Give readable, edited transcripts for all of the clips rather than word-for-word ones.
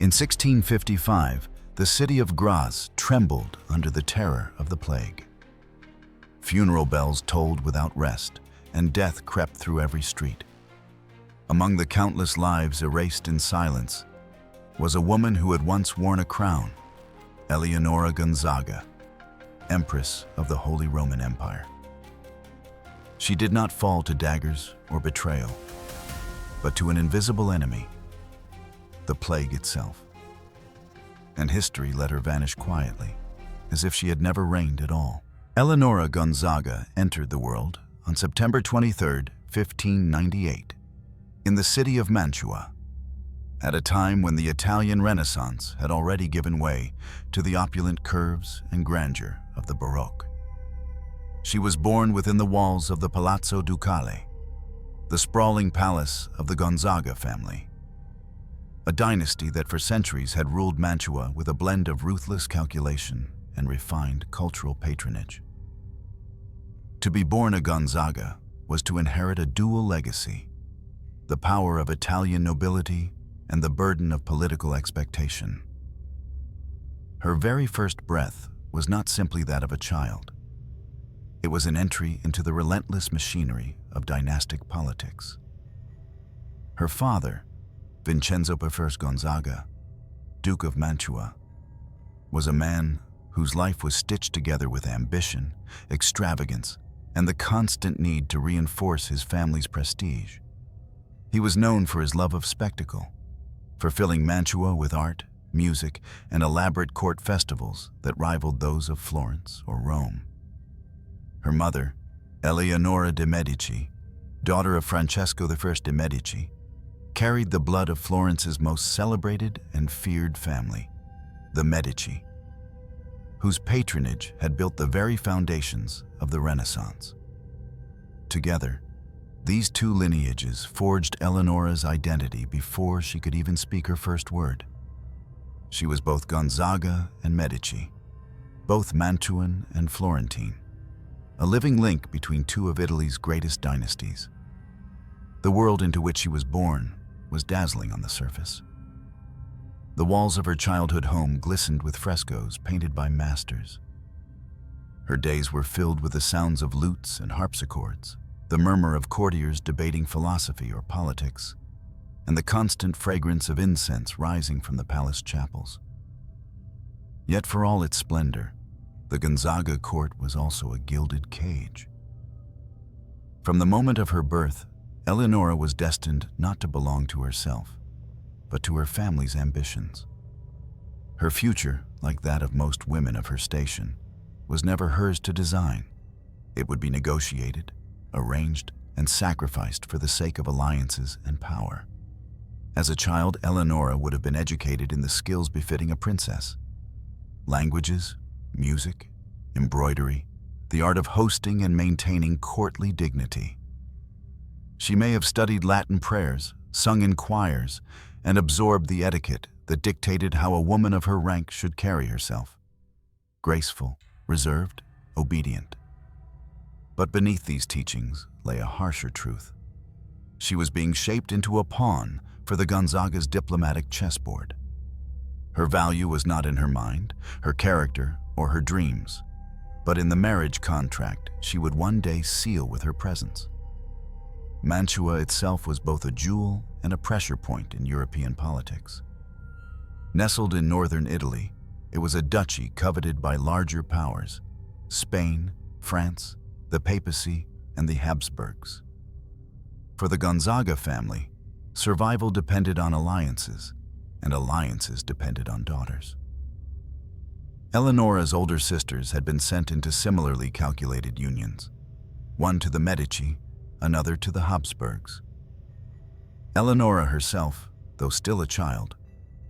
In 1655, the city of Graz trembled under the terror of the plague. Funeral bells tolled without rest, and death crept through every street. Among the countless lives erased in silence was a woman who had once worn a crown, Eleonora Gonzaga, Empress of the Holy Roman Empire. She did not fall to daggers or betrayal, but to an invisible enemy, the plague itself. And history let her vanish quietly, as if she had never reigned at all. Eleonora Gonzaga entered the world on September 23, 1598, in the city of Mantua, at a time when the Italian Renaissance had already given way to the opulent curves and grandeur of the Baroque. She was born within the walls of the Palazzo Ducale, the sprawling palace of the Gonzaga family, a dynasty that for centuries had ruled Mantua with a blend of ruthless calculation and refined cultural patronage. To be born a Gonzaga was to inherit a dual legacy: the power of Italian nobility and the burden of political expectation. Her very first breath was not simply that of a child. It was an entry into the relentless machinery of dynastic politics. Her father, Vincenzo I Gonzaga, Duke of Mantua, was a man whose life was stitched together with ambition, extravagance, and the constant need to reinforce his family's prestige. He was known for his love of spectacle, for filling Mantua with art, music, and elaborate court festivals that rivaled those of Florence or Rome. Her mother, Eleonora de' Medici, daughter of Francesco I de' Medici, carried the blood of Florence's most celebrated and feared family, the Medici, whose patronage had built the very foundations of the Renaissance. Together, these two lineages forged Eleonora's identity before she could even speak her first word. She was both Gonzaga and Medici, both Mantuan and Florentine, a living link between two of Italy's greatest dynasties. The world into which she was born was dazzling on the surface. The walls of her childhood home glistened with frescoes painted by masters. Her days were filled with the sounds of lutes and harpsichords, the murmur of courtiers debating philosophy or politics, and the constant fragrance of incense rising from the palace chapels. Yet for all its splendor, the Gonzaga court was also a gilded cage. From the moment of her birth, Eleonora was destined not to belong to herself, but to her family's ambitions. Her future, like that of most women of her station, was never hers to design. It would be negotiated, arranged, and sacrificed for the sake of alliances and power. As a child, Eleonora would have been educated in the skills befitting a princess: languages, music, embroidery, the art of hosting and maintaining courtly dignity. She may have studied Latin prayers, sung in choirs, and absorbed the etiquette that dictated how a woman of her rank should carry herself: graceful, reserved, obedient. But beneath these teachings lay a harsher truth. She was being shaped into a pawn for the Gonzaga's diplomatic chessboard. Her value was not in her mind, her character, or her dreams, but in the marriage contract she would one day seal with her presence. Mantua itself was both a jewel and a pressure point in European politics. Nestled in northern Italy, it was a duchy coveted by larger powers: Spain, France, the papacy, and the Habsburgs. For the Gonzaga family, survival depended on alliances, and alliances depended on daughters. Eleonora's older sisters had been sent into similarly calculated unions, one to the Medici, another to the Habsburgs. Eleonora herself, though still a child,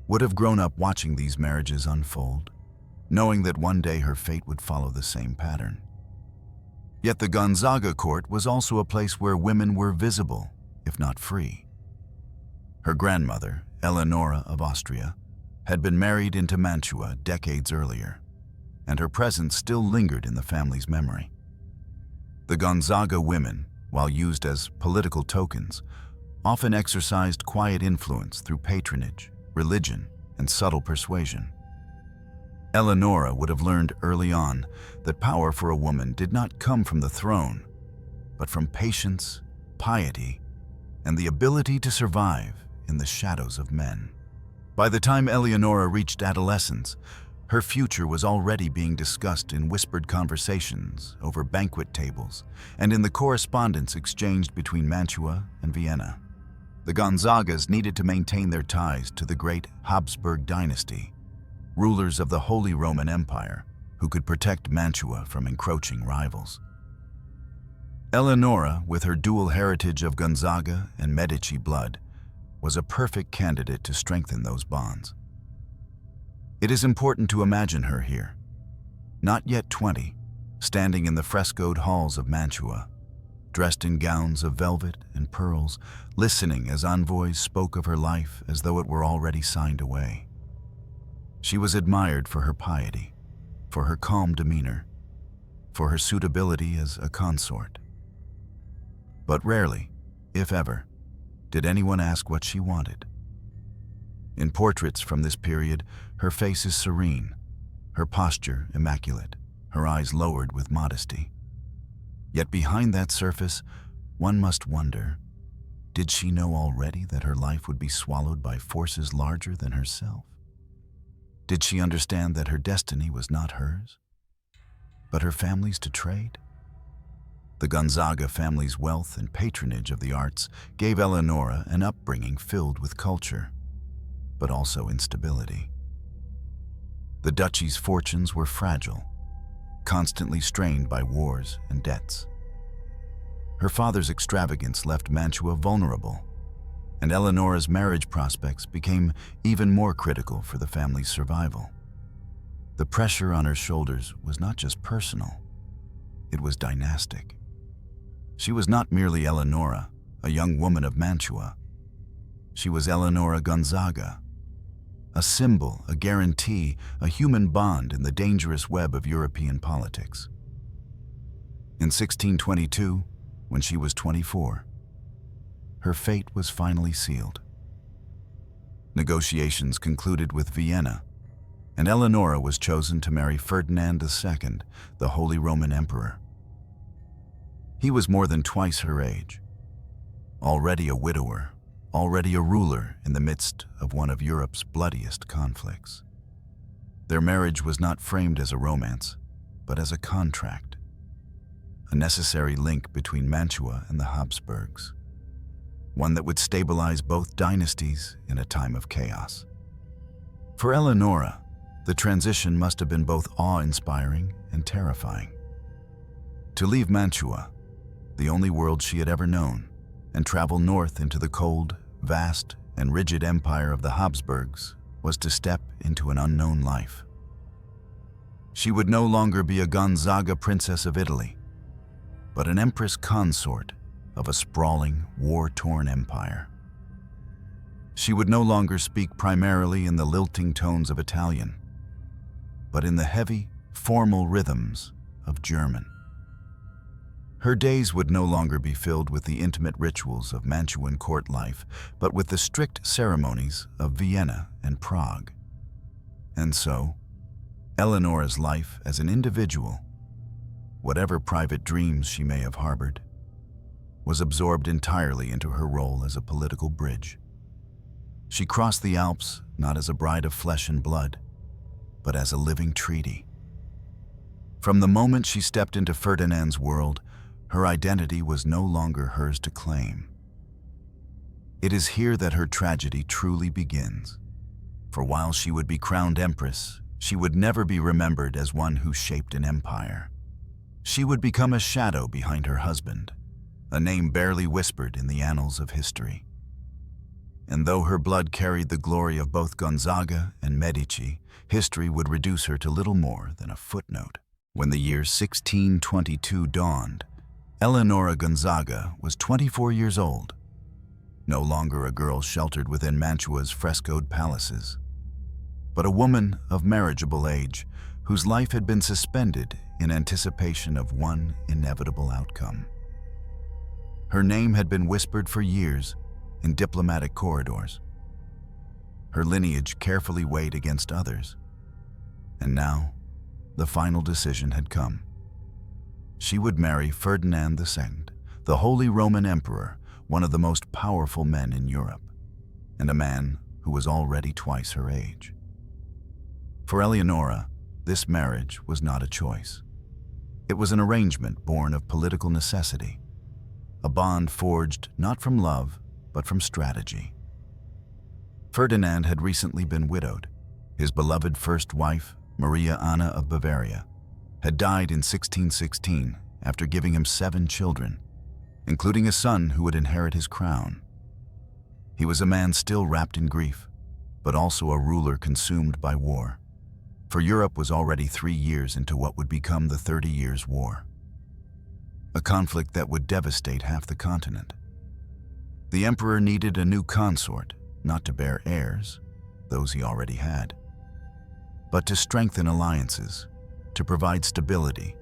would have grown up watching these marriages unfold, knowing that one day her fate would follow the same pattern. Yet the Gonzaga court was also a place where women were visible, if not free. Her grandmother, Eleonora of Austria, had been married into Mantua decades earlier, and her presence still lingered in the family's memory. The Gonzaga women, while used as political tokens, often exercised quiet influence through patronage, religion, and subtle persuasion. Eleonora would have learned early on that power for a woman did not come from the throne, but from patience, piety, and the ability to survive in the shadows of men. By the time Eleonora reached adolescence, her future was already being discussed in whispered conversations over banquet tables and in the correspondence exchanged between Mantua and Vienna. The Gonzagas needed to maintain their ties to the great Habsburg dynasty, rulers of the Holy Roman Empire, who could protect Mantua from encroaching rivals. Eleonora, with her dual heritage of Gonzaga and Medici blood, was a perfect candidate to strengthen those bonds. It is important to imagine her here, not yet 20, standing in the frescoed halls of Mantua, dressed in gowns of velvet and pearls, listening as envoys spoke of her life as though it were already signed away. She was admired for her piety, for her calm demeanor, for her suitability as a consort. But rarely, if ever, did anyone ask what she wanted. In portraits from this period, her face is serene, her posture immaculate, her eyes lowered with modesty. Yet behind that surface, one must wonder, did she know already that her life would be swallowed by forces larger than herself? Did she understand that her destiny was not hers, but her family's to trade? The Gonzaga family's wealth and patronage of the arts gave Eleonora an upbringing filled with culture, but also instability. The duchy's fortunes were fragile, constantly strained by wars and debts. Her father's extravagance left Mantua vulnerable, and Eleonora's marriage prospects became even more critical for the family's survival. The pressure on her shoulders was not just personal, it was dynastic. She was not merely Eleonora, a young woman of Mantua. She was Eleonora Gonzaga, a symbol, a guarantee, a human bond in the dangerous web of European politics. In 1622, when she was 24, her fate was finally sealed. Negotiations concluded with Vienna, and Eleonora was chosen to marry Ferdinand II, the Holy Roman Emperor. He was more than twice her age, already a widower, already a ruler in the midst of one of Europe's bloodiest conflicts. Their marriage was not framed as a romance, but as a contract, a necessary link between Mantua and the Habsburgs, one that would stabilize both dynasties in a time of chaos. For Eleonora, the transition must have been both awe-inspiring and terrifying. To leave Mantua, the only world she had ever known, and travel north into the cold, vast, and rigid empire of the Habsburgs was to step into an unknown life. She would no longer be a Gonzaga princess of Italy, but an empress consort of a sprawling, war-torn empire. She would no longer speak primarily in the lilting tones of Italian, but in the heavy, formal rhythms of German. Her days would no longer be filled with the intimate rituals of Mantuan court life, but with the strict ceremonies of Vienna and Prague. And so, Eleonora's life as an individual, whatever private dreams she may have harbored, was absorbed entirely into her role as a political bridge. She crossed the Alps not as a bride of flesh and blood, but as a living treaty. From the moment she stepped into Ferdinand's world, her identity was no longer hers to claim. It is here that her tragedy truly begins, for while she would be crowned empress, she would never be remembered as one who shaped an empire. She would become a shadow behind her husband, a name barely whispered in the annals of history. And though her blood carried the glory of both Gonzaga and Medici, history would reduce her to little more than a footnote. When the year 1622 dawned, Eleonora Gonzaga was 24 years old, no longer a girl sheltered within Mantua's frescoed palaces, but a woman of marriageable age whose life had been suspended in anticipation of one inevitable outcome. Her name had been whispered for years in diplomatic corridors. her lineage carefully weighed against others. And now, the final decision had come. She would marry Ferdinand II, the Holy Roman Emperor, one of the most powerful men in Europe, and a man who was already twice her age. For Eleonora, this marriage was not a choice. It was an arrangement born of political necessity, a bond forged not from love, but from strategy. Ferdinand had recently been widowed. His beloved first wife, Maria Anna of Bavaria, had died in 1616 after giving him 7 children, including a son who would inherit his crown. He was a man still wrapped in grief, but also a ruler consumed by war, for Europe was already 3 years into what would become the 30 Years' War, a conflict that would devastate half the continent. The emperor needed a new consort, not to bear heirs, those he already had, but to strengthen alliances, to provide stability,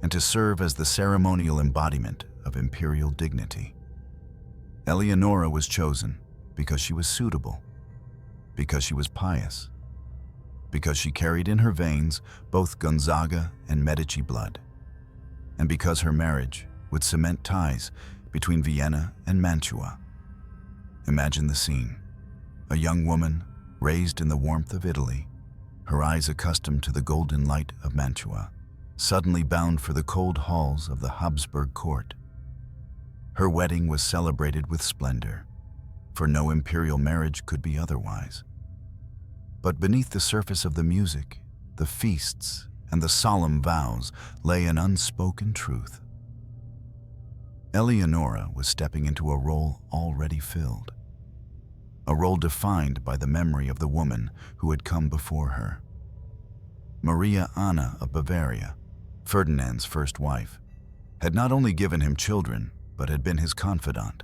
and to serve as the ceremonial embodiment of imperial dignity. Eleonora was chosen because she was suitable, because she was pious, because she carried in her veins both Gonzaga and Medici blood, and because her marriage would cement ties between Vienna and Mantua. Imagine the scene. A young woman, raised in the warmth of Italy, her eyes accustomed to the golden light of Mantua, suddenly bound for the cold halls of the Habsburg court. Her wedding was celebrated with splendor, for no imperial marriage could be otherwise. But beneath the surface of the music, the feasts, and the solemn vows lay an unspoken truth. Eleonora was stepping into a role already filled, a role defined by the memory of the woman who had come before her. Maria Anna of Bavaria, Ferdinand's first wife, had not only given him children, but had been his confidant,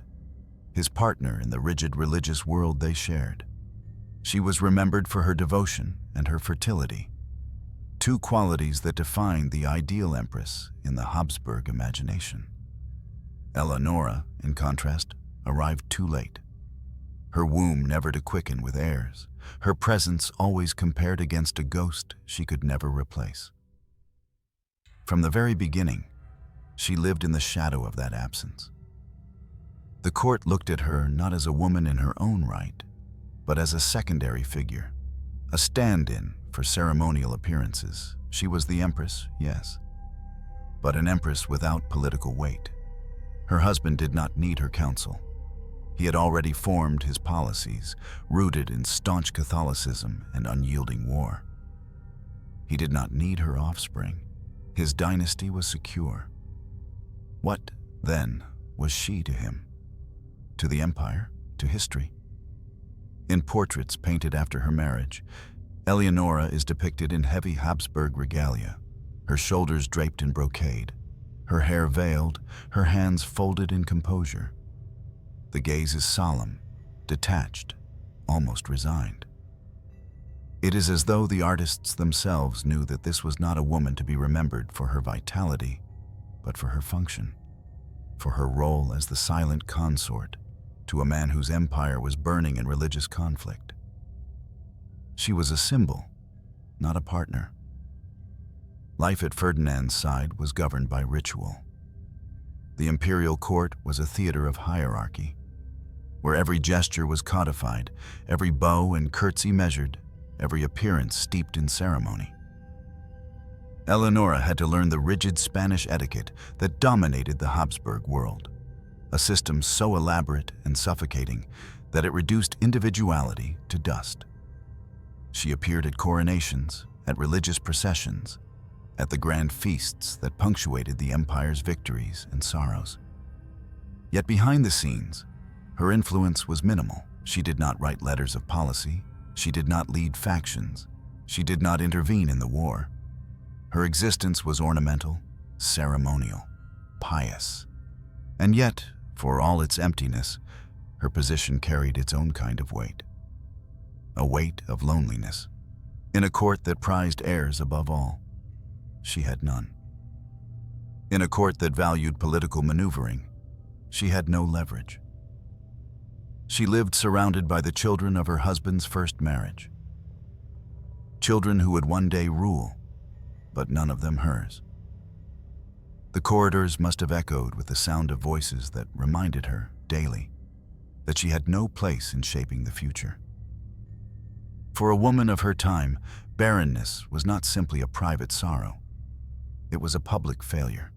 his partner in the rigid religious world they shared. She was remembered for her devotion and her fertility, 2 qualities that defined the ideal empress in the Habsburg imagination. Eleonora, in contrast, arrived too late. Her womb never to quicken with heirs, her presence always compared against a ghost she could never replace. From the very beginning, she lived in the shadow of that absence. The court looked at her not as a woman in her own right, but as a secondary figure, a stand-in for ceremonial appearances. She was the empress, yes, but an empress without political weight. Her husband did not need her counsel. He had already formed his policies, rooted in staunch Catholicism and unyielding war. He did not need her offspring. His dynasty was secure. What, then, was she to him? To the empire? To history? In portraits painted after her marriage, Eleonora is depicted in heavy Habsburg regalia, her shoulders draped in brocade, her hair veiled, her hands folded in composure. The gaze is solemn, detached, almost resigned. It is as though the artists themselves knew that this was not a woman to be remembered for her vitality, but for her function, for her role as the silent consort to a man whose empire was burning in religious conflict. She was a symbol, not a partner. Life at Ferdinand's side was governed by ritual. The imperial court was a theater of hierarchy, where every gesture was codified, every bow and curtsy measured, every appearance steeped in ceremony. Eleonora had to learn the rigid Spanish etiquette that dominated the Habsburg world, a system so elaborate and suffocating that it reduced individuality to dust. She appeared at coronations, at religious processions, at the grand feasts that punctuated the empire's victories and sorrows. Yet behind the scenes, her influence was minimal. She did not write letters of policy. She did not lead factions. She did not intervene in the war. Her existence was ornamental, ceremonial, pious. And yet, for all its emptiness, her position carried its own kind of weight. A weight of loneliness. In a court that prized heirs above all, she had none. In a court that valued political maneuvering, she had no leverage. She lived surrounded by the children of her husband's first marriage. Children who would one day rule, but none of them hers. The corridors must have echoed with the sound of voices that reminded her, daily, that she had no place in shaping the future. For a woman of her time, barrenness was not simply a private sorrow. It was a public failure,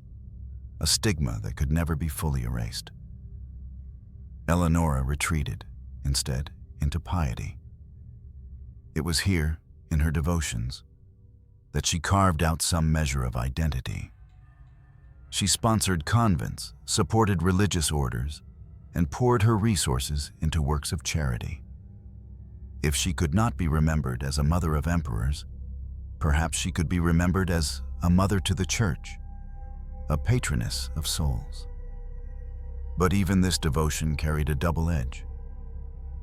a stigma that could never be fully erased. Eleonora retreated, instead, into piety. It was here, in her devotions, that she carved out some measure of identity. She sponsored convents, supported religious orders, and poured her resources into works of charity. If she could not be remembered as a mother of emperors, perhaps she could be remembered as a mother to the church, a patroness of souls. But even this devotion carried a double edge.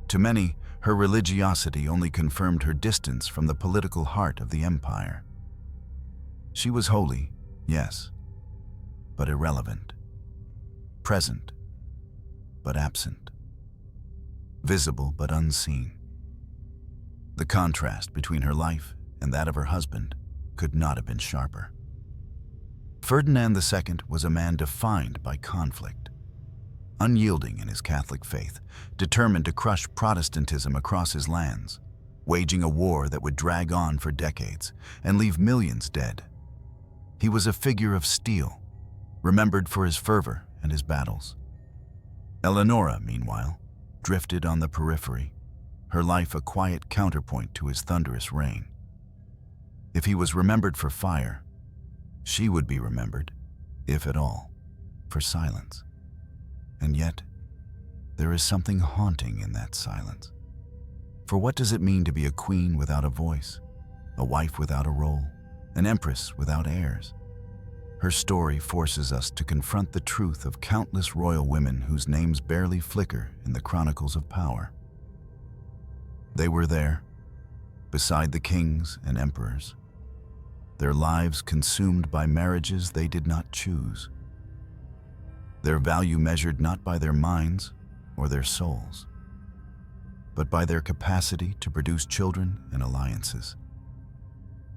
To many, her religiosity only confirmed her distance from the political heart of the empire. She was holy, yes, but irrelevant. Present, but absent. Visible, but unseen. The contrast between her life and that of her husband could not have been sharper. Ferdinand II was a man defined by conflict. Unyielding in his Catholic faith, determined to crush Protestantism across his lands, waging a war that would drag on for decades and leave millions dead. He was a figure of steel, remembered for his fervor and his battles. Eleonora, meanwhile, drifted on the periphery, her life a quiet counterpoint to his thunderous reign. If he was remembered for fire, she would be remembered, if at all, for silence. And yet, there is something haunting in that silence. For what does it mean to be a queen without a voice, a wife without a role, an empress without heirs? Her story forces us to confront the truth of countless royal women whose names barely flicker in the chronicles of power. They were there, beside the kings and emperors, their lives consumed by marriages they did not choose, their value measured not by their minds or their souls, but by their capacity to produce children and alliances.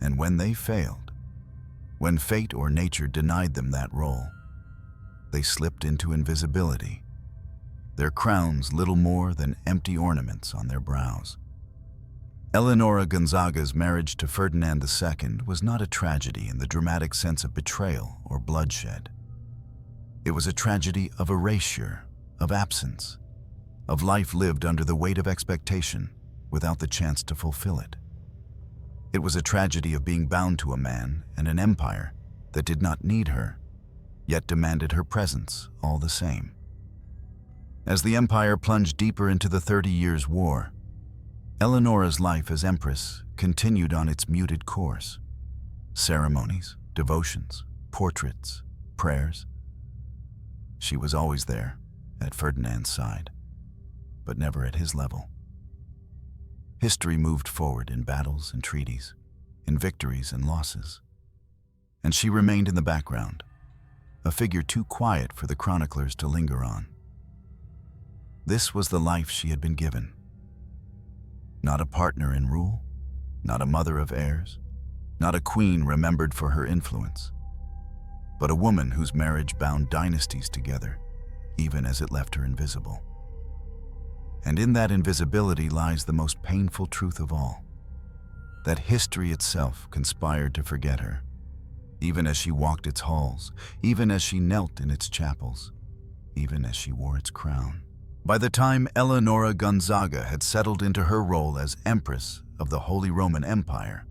And when they failed, when fate or nature denied them that role, they slipped into invisibility, their crowns little more than empty ornaments on their brows. Eleonora Gonzaga's marriage to Ferdinand II was not a tragedy in the dramatic sense of betrayal or bloodshed. It was a tragedy of erasure, of absence, of life lived under the weight of expectation without the chance to fulfill it. It was a tragedy of being bound to a man and an empire that did not need her, yet demanded her presence all the same. As the empire plunged deeper into the 30 Years' War, Eleonora's life as Empress continued on its muted course. Ceremonies, devotions, portraits, prayers. She was always there, at Ferdinand's side, but never at his level. History moved forward in battles and treaties, in victories and losses, and she remained in the background, a figure too quiet for the chroniclers to linger on. This was the life she had been given. Not a partner in rule, not a mother of heirs, not a queen remembered for her influence, but a woman whose marriage bound dynasties together, even as it left her invisible. And in that invisibility lies the most painful truth of all, that history itself conspired to forget her, even as she walked its halls, even as she knelt in its chapels, even as she wore its crown. By the time Eleonora Gonzaga had settled into her role as Empress of the Holy Roman Empire,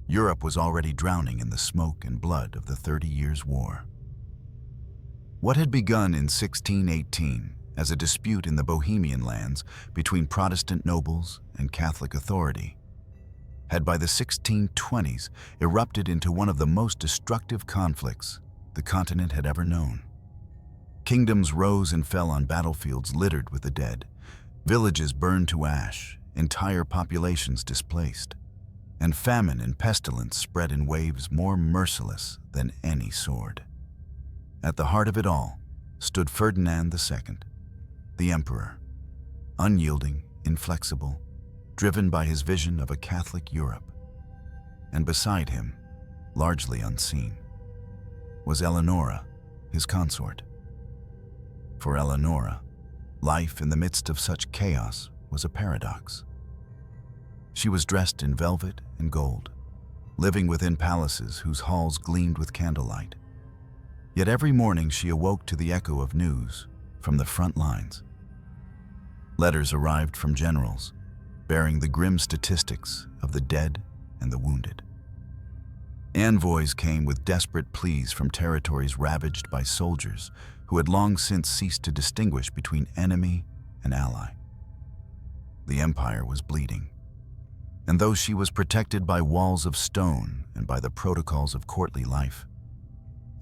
Europe was already drowning in the smoke and blood of the 30 Years' War. What had begun in 1618 as a dispute in the Bohemian lands between Protestant nobles and Catholic authority had by the 1620s erupted into one of the most destructive conflicts the continent had ever known. Kingdoms rose and fell on battlefields littered with the dead, villages burned to ash, entire populations displaced, and famine and pestilence spread in waves more merciless than any sword. At the heart of it all stood Ferdinand II, the emperor, unyielding, inflexible, driven by his vision of a Catholic Europe. And beside him, largely unseen, was Eleonora, his consort. For Eleonora, life in the midst of such chaos was a paradox. She was dressed in velvet and gold, living within palaces whose halls gleamed with candlelight. Yet every morning she awoke to the echo of news from the front lines. Letters arrived from generals, bearing the grim statistics of the dead and the wounded. Envoys came with desperate pleas from territories ravaged by soldiers who had long since ceased to distinguish between enemy and ally. The empire was bleeding, and though she was protected by walls of stone and by the protocols of courtly life,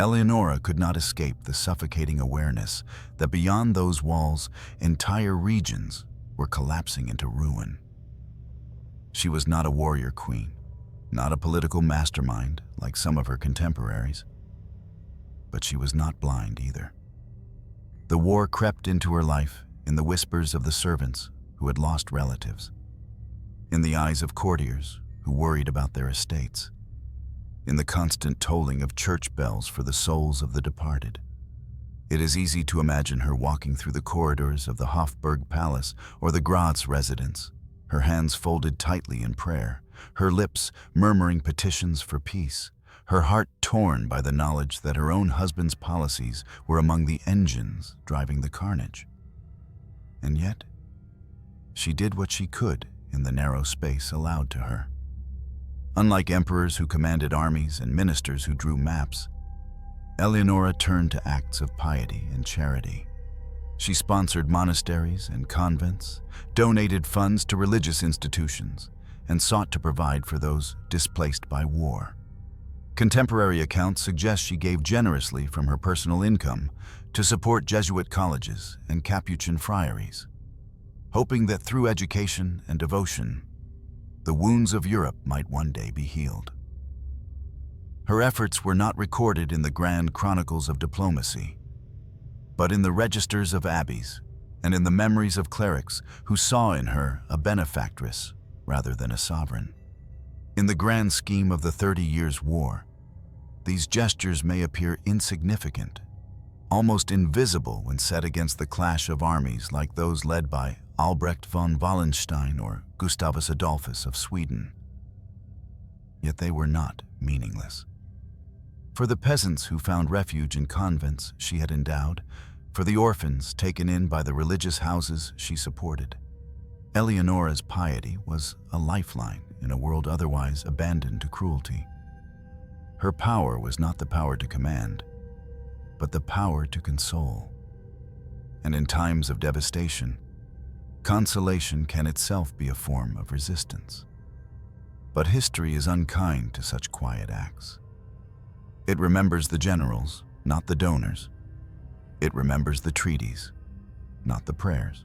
Eleonora could not escape the suffocating awareness that beyond those walls, entire regions were collapsing into ruin. She was not a warrior queen, not a political mastermind like some of her contemporaries, but she was not blind either. The war crept into her life in the whispers of the servants who had lost relatives, in the eyes of courtiers who worried about their estates, in the constant tolling of church bells for the souls of the departed. It is easy to imagine her walking through the corridors of the Hofburg Palace or the Graz residence, her hands folded tightly in prayer, her lips murmuring petitions for peace, her heart torn by the knowledge that her own husband's policies were among the engines driving the carnage. And yet, she did what she could in the narrow space allowed to her. Unlike emperors who commanded armies and ministers who drew maps, Eleonora turned to acts of piety and charity. She sponsored monasteries and convents, donated funds to religious institutions, and sought to provide for those displaced by war. Contemporary accounts suggest she gave generously from her personal income to support Jesuit colleges and Capuchin friaries, hoping that through education and devotion, the wounds of Europe might one day be healed. Her efforts were not recorded in the grand chronicles of diplomacy, but in the registers of abbeys and in the memories of clerics who saw in her a benefactress rather than a sovereign. In the grand scheme of the 30 Years' War, these gestures may appear insignificant, almost invisible when set against the clash of armies like those led by Albrecht von Wallenstein or Gustavus Adolphus of Sweden. Yet they were not meaningless. For the peasants who found refuge in convents she had endowed, for the orphans taken in by the religious houses she supported, Eleonora's piety was a lifeline in a world otherwise abandoned to cruelty. Her power was not the power to command, but the power to console. And in times of devastation, consolation can itself be a form of resistance. But history is unkind to such quiet acts. It remembers the generals, not the donors. It remembers the treaties, not the prayers.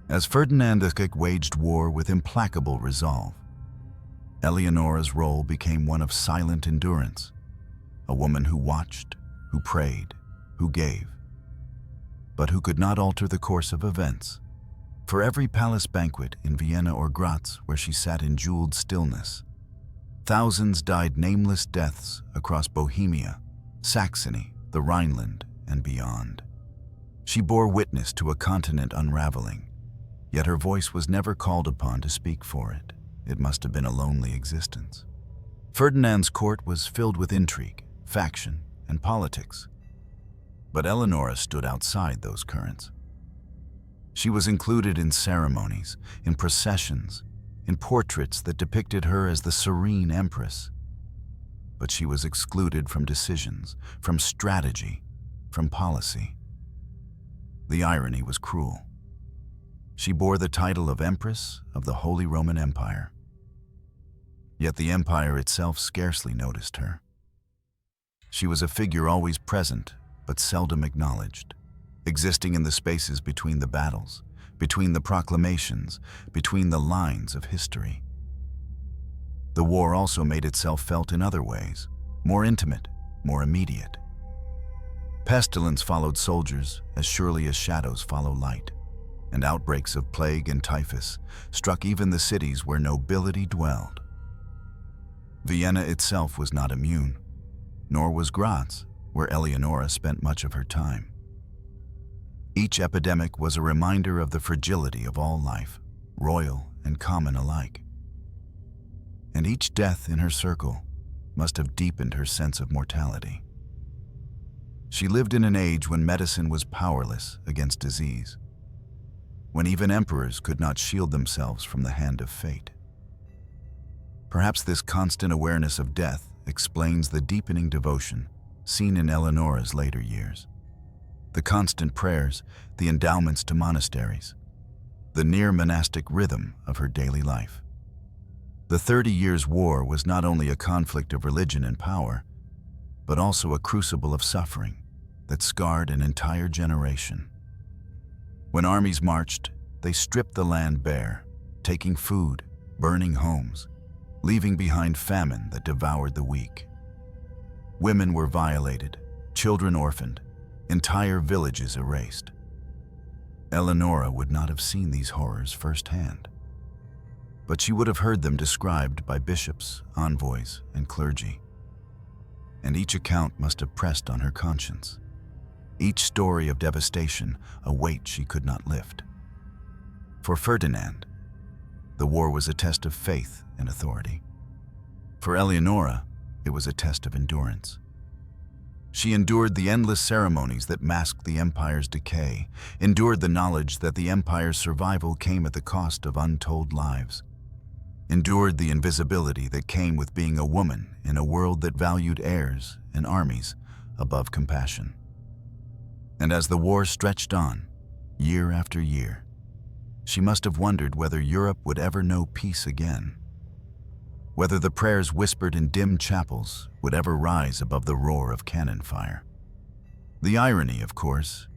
As Ferdinand waged war with implacable resolve, Eleonora's role became one of silent endurance, a woman who watched, who prayed, who gave, but who could not alter the course of events. For every palace banquet in Vienna or Graz where she sat in jeweled stillness, thousands died nameless deaths across Bohemia, Saxony, the Rhineland, and beyond. She bore witness to a continent unraveling, yet her voice was never called upon to speak for it. It must have been a lonely existence. Ferdinand's court was filled with intrigue, faction, and politics, but Eleonora stood outside those currents. She was included in ceremonies, in processions, in portraits that depicted her as the serene Empress. But she was excluded from decisions, from strategy, from policy. The irony was cruel. She bore the title of Empress of the Holy Roman Empire. Yet the empire itself scarcely noticed her. She was a figure always present, but seldom acknowledged, existing in the spaces between the battles, between the proclamations, between the lines of history. The war also made itself felt in other ways, more intimate, more immediate. Pestilence followed soldiers as surely as shadows follow light. and outbreaks of plague and typhus struck even the cities where nobility dwelled. Vienna itself was not immune, nor was Graz, where Eleonora spent much of her time. Each epidemic was a reminder of the fragility of all life, royal and common alike. And each death in her circle must have deepened her sense of mortality. She lived in an age when medicine was powerless against disease, when even emperors could not shield themselves from the hand of fate. Perhaps this constant awareness of death explains the deepening devotion seen in Eleonora's later years. The constant prayers, the endowments to monasteries, the near monastic rhythm of her daily life. The 30 Years' War was not only a conflict of religion and power, but also a crucible of suffering that scarred an entire generation. When armies marched, they stripped the land bare, taking food, burning homes, leaving behind famine that devoured the weak. Women were violated, children orphaned, entire villages erased. Eleonora would not have seen these horrors firsthand, but she would have heard them described by bishops, envoys, and clergy. And each account must have pressed on her conscience. Each story of devastation, a weight she could not lift. For Ferdinand, the war was a test of faith and authority. For Eleonora, it was a test of endurance. She endured the endless ceremonies that masked the empire's decay, endured the knowledge that the empire's survival came at the cost of untold lives, endured the invisibility that came with being a woman in a world that valued heirs and armies above compassion. And as the war stretched on, year after year, she must have wondered whether Europe would ever know peace again, whether the prayers whispered in dim chapels would ever rise above the roar of cannon fire. The irony, of course,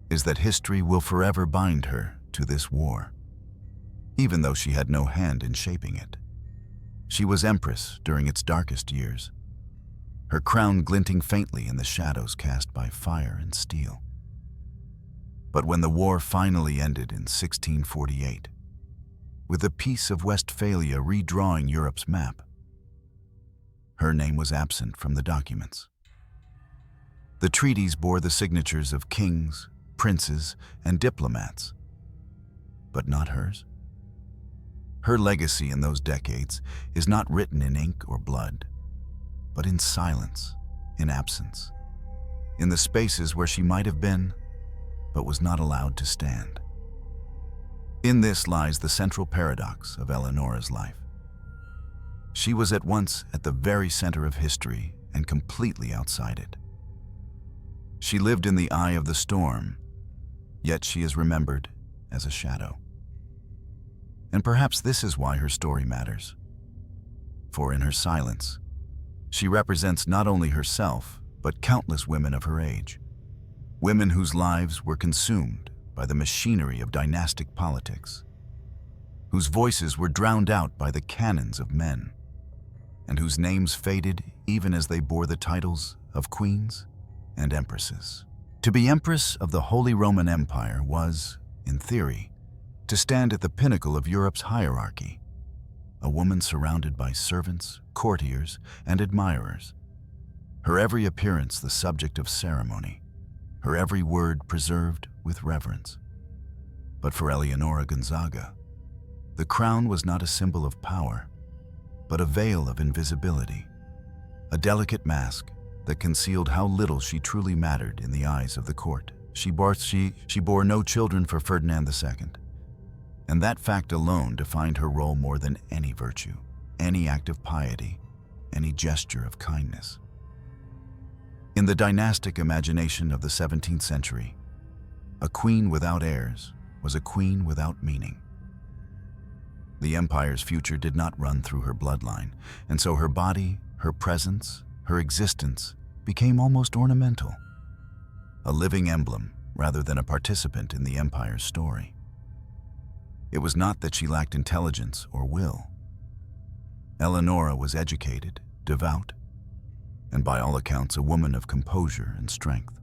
is that history will forever bind her to this war, even though she had no hand in shaping it. She was Empress during its darkest years, her crown glinting faintly in the shadows cast by fire and steel. But when the war finally ended in 1648, with the Peace of Westphalia redrawing Europe's map, her name was absent from the documents. The treaties bore the signatures of kings, princes, and diplomats, but not hers. Her legacy in those decades is not written in ink or blood, but in silence, in absence, in the spaces where she might have been, but was not allowed to stand. In this lies the central paradox of Eleonora's life. She was at once at the very center of history and completely outside it. She lived in the eye of the storm, yet she is remembered as a shadow. And perhaps this is why her story matters. For in her silence, she represents not only herself, but countless women of her age. Women whose lives were consumed by the machinery of dynastic politics, whose voices were drowned out by the cannons of men, and whose names faded even as they bore the titles of queens and empresses. To be Empress of the Holy Roman Empire was, in theory, to stand at the pinnacle of Europe's hierarchy, a woman surrounded by servants, courtiers, and admirers, her every appearance the subject of ceremony, her every word preserved with reverence. But for Eleonora Gonzaga, the crown was not a symbol of power, but a veil of invisibility, a delicate mask that concealed how little she truly mattered in the eyes of the court. She bore no children for Ferdinand II, and that fact alone defined her role more than any virtue, any act of piety, any gesture of kindness. In the dynastic imagination of the 17th century, a queen without heirs was a queen without meaning. The empire's future did not run through her bloodline, and so her body, her presence, her existence became almost ornamental, a living emblem rather than a participant in the empire's story. It was not that she lacked intelligence or will. Eleonora was educated, devout, and by all accounts a woman of composure and strength.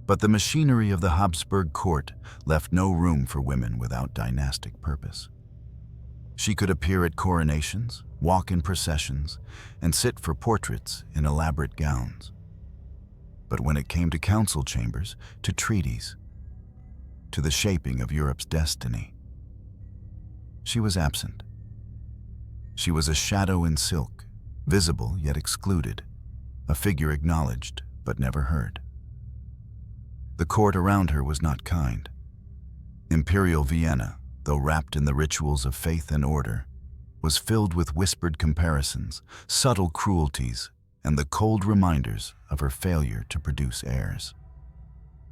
But the machinery of the Habsburg court left no room for women without dynastic purpose. She could appear at coronations, walk in processions, and sit for portraits in elaborate gowns. But when it came to council chambers, to treaties, to the shaping of Europe's destiny, she was absent. She was a shadow in silk, visible yet excluded, a figure acknowledged but never heard. The court around her was not kind. Imperial Vienna, though wrapped in the rituals of faith and order, was filled with whispered comparisons, subtle cruelties, and the cold reminders of her failure to produce heirs.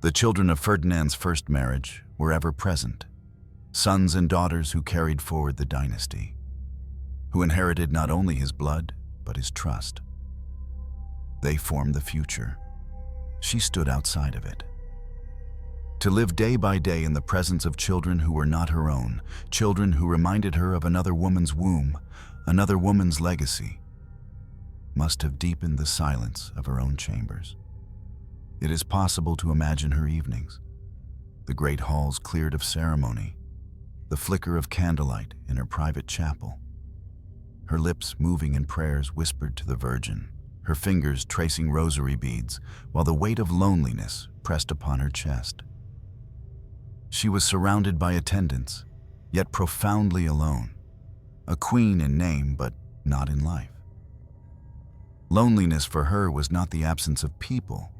The children of Ferdinand's first marriage were ever present, sons and daughters who carried forward the dynasty, who inherited not only his blood, but his trust. They formed the future. She stood outside of it. To live day by day in the presence of children who were not her own, children who reminded her of another woman's womb, another woman's legacy, must have deepened the silence of her own chambers. It is possible to imagine her evenings, the great halls cleared of ceremony, the flicker of candlelight in her private chapel, her lips moving in prayers whispered to the Virgin, her fingers tracing rosary beads, while the weight of loneliness pressed upon her chest. She was surrounded by attendants, yet profoundly alone, a queen in name but not in life. Loneliness for her was not the absence of people,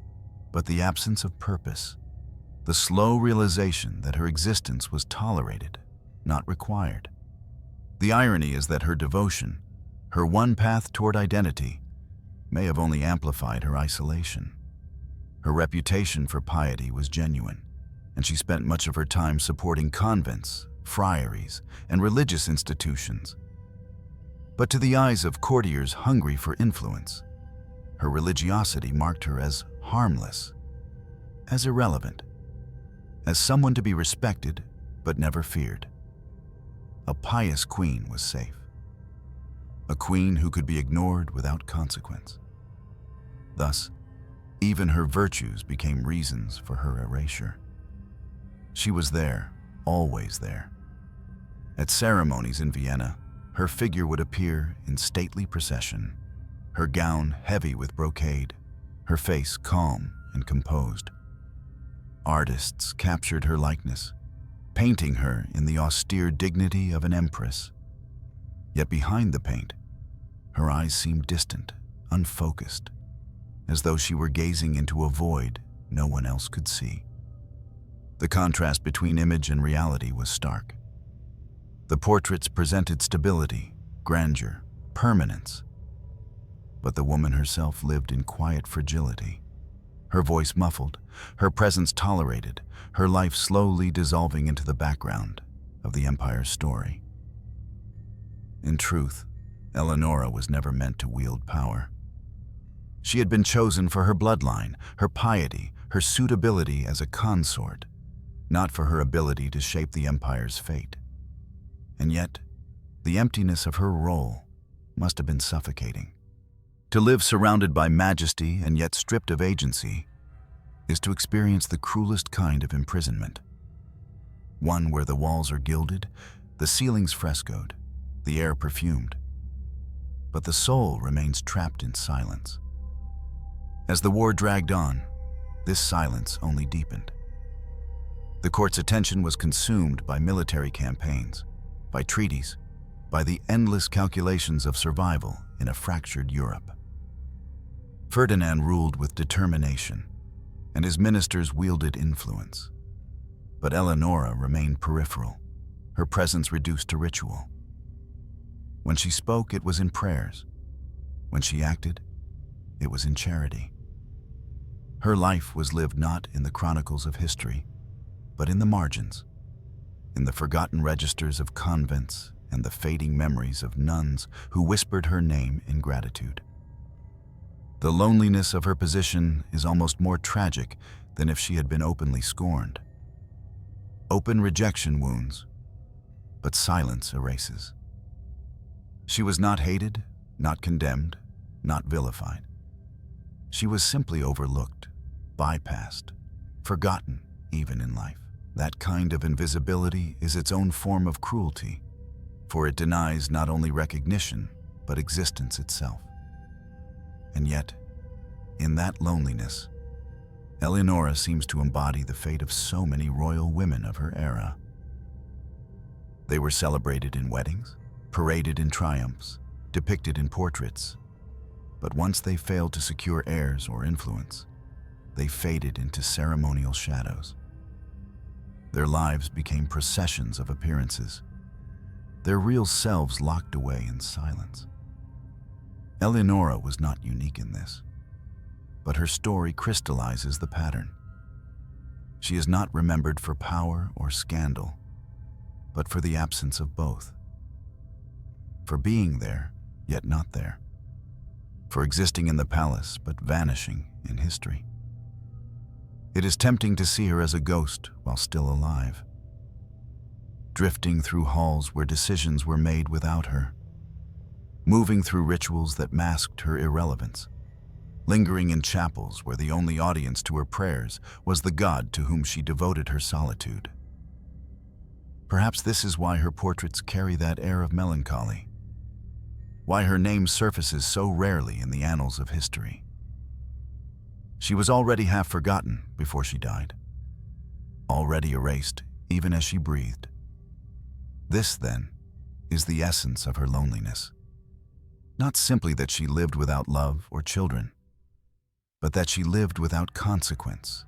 but the absence of purpose, the slow realization that her existence was tolerated, not required. The irony is that her devotion, her one path toward identity, may have only amplified her isolation. Her reputation for piety was genuine, and she spent much of her time supporting convents, friaries, and religious institutions. But to the eyes of courtiers hungry for influence, her religiosity marked her as harmless, as irrelevant, as someone to be respected but never feared. A pious queen was safe, a queen who could be ignored without consequence. Thus, even her virtues became reasons for her erasure. She was there, always there. At ceremonies in Vienna, her figure would appear in stately procession, her gown heavy with brocade, her face calm and composed. Artists captured her likeness, painting her in the austere dignity of an empress. Yet behind the paint, her eyes seemed distant, unfocused, as though she were gazing into a void no one else could see. The contrast between image and reality was stark. The portraits presented stability, grandeur, permanence. But the woman herself lived in quiet fragility. Her voice muffled, her presence tolerated, her life slowly dissolving into the background of the empire's story. In truth, Eleonora was never meant to wield power. She had been chosen for her bloodline, her piety, her suitability as a consort, not for her ability to shape the empire's fate. And yet, the emptiness of her role must have been suffocating. To live surrounded by majesty and yet stripped of agency is to experience the cruelest kind of imprisonment. One where the walls are gilded, the ceilings frescoed, the air perfumed, but the soul remains trapped in silence. As the war dragged on, this silence only deepened. The court's attention was consumed by military campaigns, by treaties, by the endless calculations of survival in a fractured Europe. Ferdinand ruled with determination, and his ministers wielded influence. But Eleonora remained peripheral, her presence reduced to ritual. When she spoke, it was in prayers. When she acted, it was in charity. Her life was lived not in the chronicles of history, but in the margins, in the forgotten registers of convents and the fading memories of nuns who whispered her name in gratitude. The loneliness of her position is almost more tragic than if she had been openly scorned. Open rejection wounds, but silence erases. She was not hated, not condemned, not vilified. She was simply overlooked, bypassed, forgotten even in life. That kind of invisibility is its own form of cruelty, for it denies not only recognition, but existence itself. And yet, in that loneliness, Eleonora seems to embody the fate of so many royal women of her era. They were celebrated in weddings, paraded in triumphs, depicted in portraits, but once they failed to secure heirs or influence, they faded into ceremonial shadows. Their lives became processions of appearances, their real selves locked away in silence. Eleonora was not unique in this, but her story crystallizes the pattern. She is not remembered for power or scandal, but for the absence of both. For being there, yet not there. For existing in the palace, but vanishing in history. It is tempting to see her as a ghost while still alive, drifting through halls where decisions were made without her, moving through rituals that masked her irrelevance, lingering in chapels where the only audience to her prayers was the God to whom she devoted her solitude. Perhaps this is why her portraits carry that air of melancholy, why her name surfaces so rarely in the annals of history. She was already half forgotten before she died, already erased even as she breathed. This, then, is the essence of her loneliness. Not simply that she lived without love or children, but that she lived without consequence,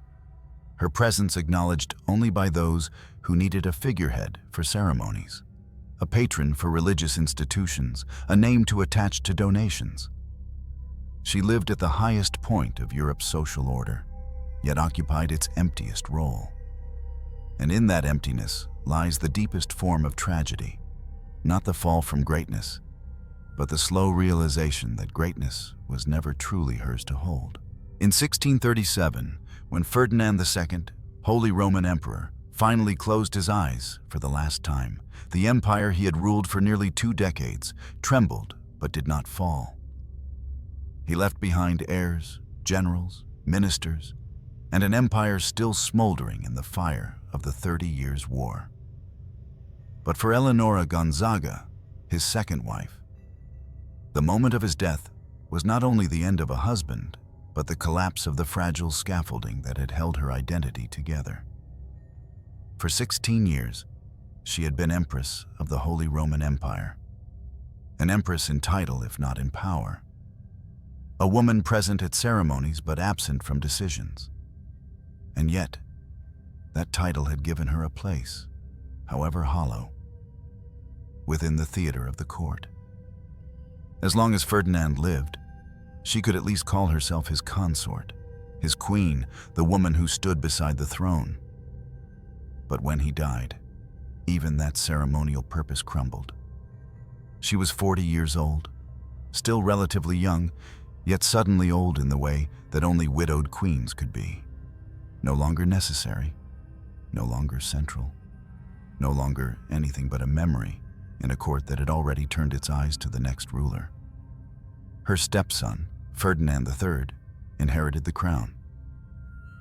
her presence acknowledged only by those who needed a figurehead for ceremonies, a patron for religious institutions, a name to attach to donations. She lived at the highest point of Europe's social order, yet occupied its emptiest role. And in that emptiness lies the deepest form of tragedy, not the fall from greatness, but the slow realization that greatness was never truly hers to hold. In 1637, when Ferdinand II, Holy Roman Emperor, finally closed his eyes for the last time, the empire he had ruled for nearly 2 decades trembled but did not fall. He left behind heirs, generals, ministers, and an empire still smoldering in the fire of the 30 Years' War. But for Eleonora Gonzaga, his second wife, the moment of his death was not only the end of a husband, but the collapse of the fragile scaffolding that had held her identity together. For 16 years, she had been Empress of the Holy Roman Empire, an empress in title if not in power, a woman present at ceremonies but absent from decisions. And yet, that title had given her a place, however hollow, within the theater of the court. As long as Ferdinand lived, she could at least call herself his consort, his queen, the woman who stood beside the throne. But when he died, even that ceremonial purpose crumbled. She was 40 years old, still relatively young, yet suddenly old in the way that only widowed queens could be. No longer necessary, no longer central, no longer anything but a memory in a court that had already turned its eyes to the next ruler. Her stepson, Ferdinand III, inherited the crown.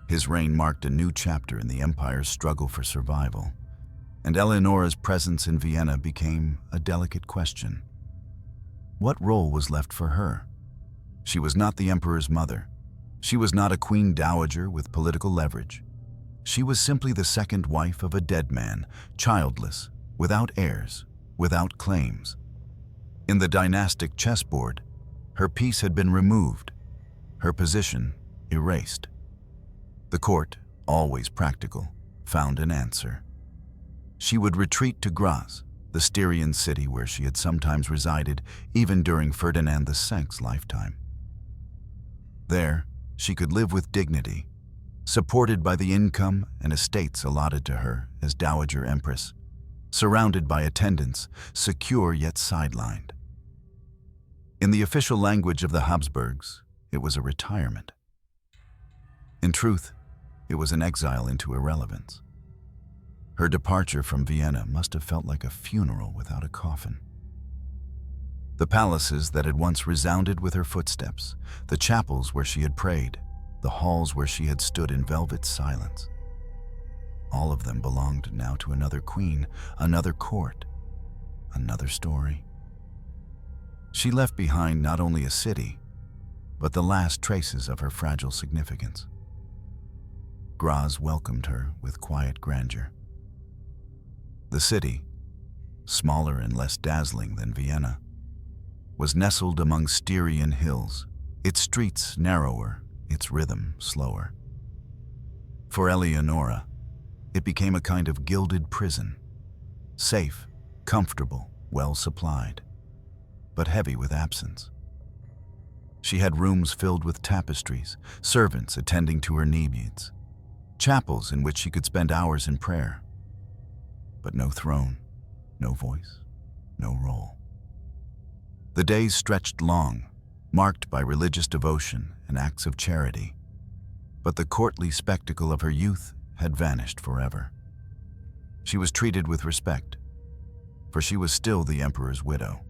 His reign marked a new chapter in the empire's struggle for survival, and Eleonora's presence in Vienna became a delicate question. What role was left for her? She was not the emperor's mother. She was not a queen dowager with political leverage. She was simply the second wife of a dead man, childless, without heirs, without claims. In the dynastic chessboard, her piece had been removed, her position erased. The court, always practical, found an answer. She would retreat to Graz, the Styrian city where she had sometimes resided even during Ferdinand II's lifetime. There, she could live with dignity, supported by the income and estates allotted to her as Dowager Empress, surrounded by attendants, secure yet sidelined. In the official language of the Habsburgs, it was a retirement. In truth, it was an exile into irrelevance. Her departure from Vienna must have felt like a funeral without a coffin. The palaces that had once resounded with her footsteps, the chapels where she had prayed, the halls where she had stood in velvet silence. All of them belonged now to another queen, another court, another story. She left behind not only a city, but the last traces of her fragile significance. Graz welcomed her with quiet grandeur. The city, smaller and less dazzling than Vienna, was nestled among Styrian hills, its streets narrower, its rhythm slower. For Eleonora, it became a kind of gilded prison, safe, comfortable, well supplied, but heavy with absence. She had rooms filled with tapestries, servants attending to her needs, chapels in which she could spend hours in prayer, but no throne, no voice, no role. The days stretched long, marked by religious devotion and acts of charity, but the courtly spectacle of her youth had vanished forever. She was treated with respect, for she was still the emperor's widow,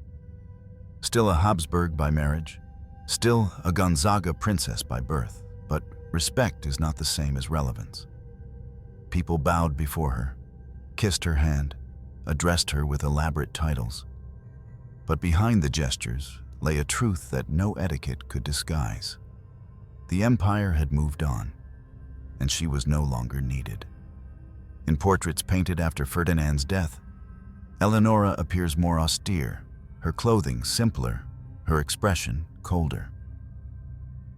still a Habsburg by marriage, still a Gonzaga princess by birth, but respect is not the same as relevance. People bowed before her, kissed her hand, addressed her with elaborate titles. But behind the gestures lay a truth that no etiquette could disguise. The empire had moved on, and she was no longer needed. In portraits painted after Ferdinand's death, Eleonora appears more austere, her clothing simpler, her expression colder.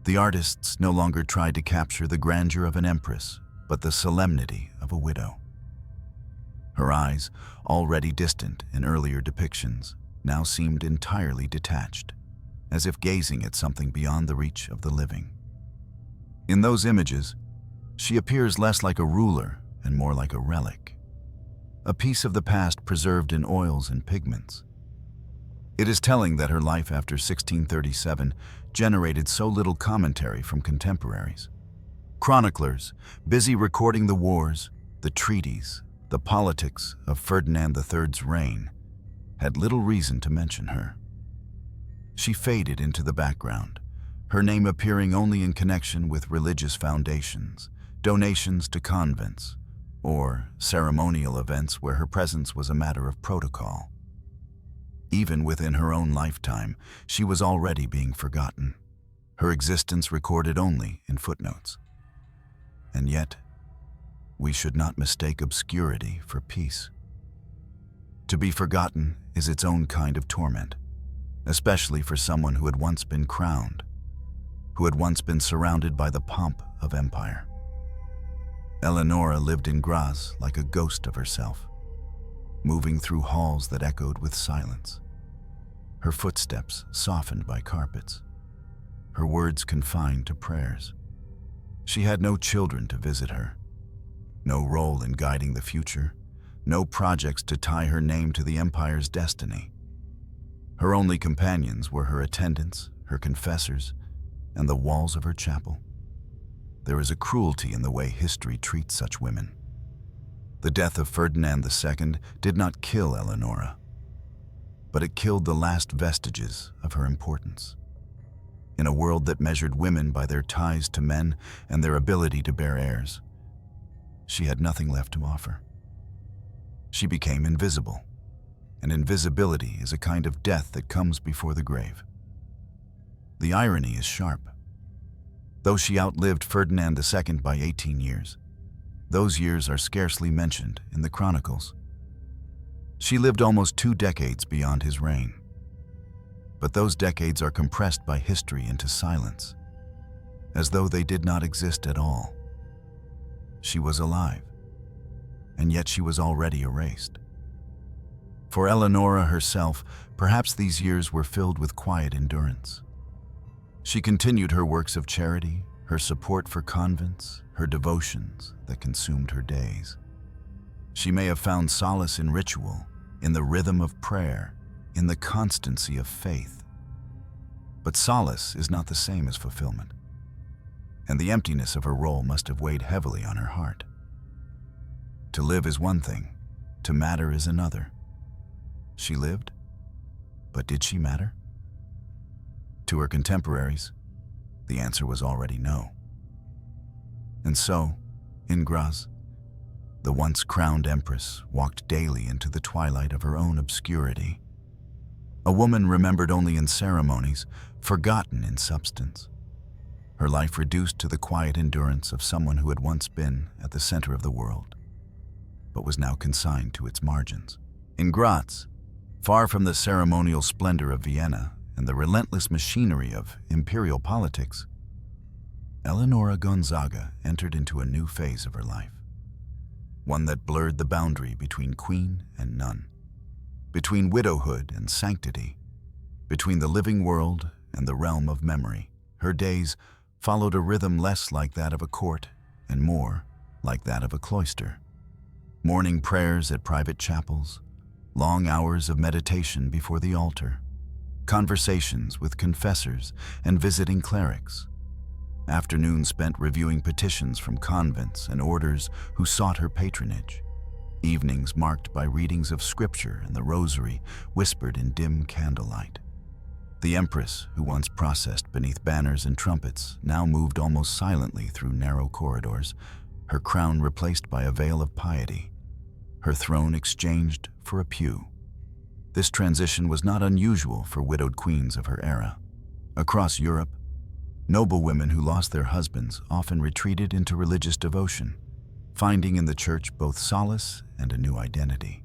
The artists no longer tried to capture the grandeur of an empress, but the solemnity of a widow. Her eyes, already distant in earlier depictions, now seemed entirely detached, as if gazing at something beyond the reach of the living. In those images, she appears less like a ruler and more like a relic, a piece of the past preserved in oils and pigments. It is telling that her life after 1637 generated so little commentary from contemporaries. Chroniclers, busy recording the wars, the treaties, the politics of Ferdinand III's reign, had little reason to mention her. She faded into the background, her name appearing only in connection with religious foundations, donations to convents, or ceremonial events where her presence was a matter of protocol. Even within her own lifetime, she was already being forgotten, her existence recorded only in footnotes. And yet, we should not mistake obscurity for peace. To be forgotten is its own kind of torment, especially for someone who had once been crowned, who had once been surrounded by the pomp of empire. Eleonora lived in Graz like a ghost of herself, moving through halls that echoed with silence, her footsteps softened by carpets, her words confined to prayers. She had no children to visit her, no role in guiding the future, no projects to tie her name to the empire's destiny. Her only companions were her attendants, her confessors, and the walls of her chapel. There is a cruelty in the way history treats such women. The death of Ferdinand II did not kill Eleonora, but it killed the last vestiges of her importance. In a world that measured women by their ties to men and their ability to bear heirs, she had nothing left to offer. She became invisible, and invisibility is a kind of death that comes before the grave. The irony is sharp. Though she outlived Ferdinand II by 18 years, those years are scarcely mentioned in the chronicles. She lived almost 2 decades beyond his reign. But those decades are compressed by history into silence, as though they did not exist at all. She was alive, and yet she was already erased. For Eleonora herself, perhaps these years were filled with quiet endurance. She continued her works of charity, her support for convents, her devotions that consumed her days. She may have found solace in ritual, in the rhythm of prayer, in the constancy of faith. But solace is not the same as fulfillment, and the emptiness of her role must have weighed heavily on her heart. To live is one thing, to matter is another. She lived, but did she matter? To her contemporaries, the answer was already no. And so, in Graz, the once crowned empress walked daily into the twilight of her own obscurity. A woman remembered only in ceremonies, forgotten in substance. Her life reduced to the quiet endurance of someone who had once been at the center of the world, but was now consigned to its margins. In Graz, far from the ceremonial splendor of Vienna and the relentless machinery of imperial politics, Eleonora Gonzaga entered into a new phase of her life, one that blurred the boundary between queen and nun, between widowhood and sanctity, between the living world and the realm of memory. Her days followed a rhythm less like that of a court and more like that of a cloister. Morning prayers at private chapels, long hours of meditation before the altar, conversations with confessors and visiting clerics, afternoons spent reviewing petitions from convents and orders who sought her patronage, evenings marked by readings of scripture and the rosary whispered in dim candlelight. The Empress, who once processed beneath banners and trumpets, now moved almost silently through narrow corridors, her crown replaced by a veil of piety, her throne exchanged for a pew. This transition was not unusual for widowed queens of her era. Across Europe, noble women who lost their husbands often retreated into religious devotion, finding in the church both solace and a new identity.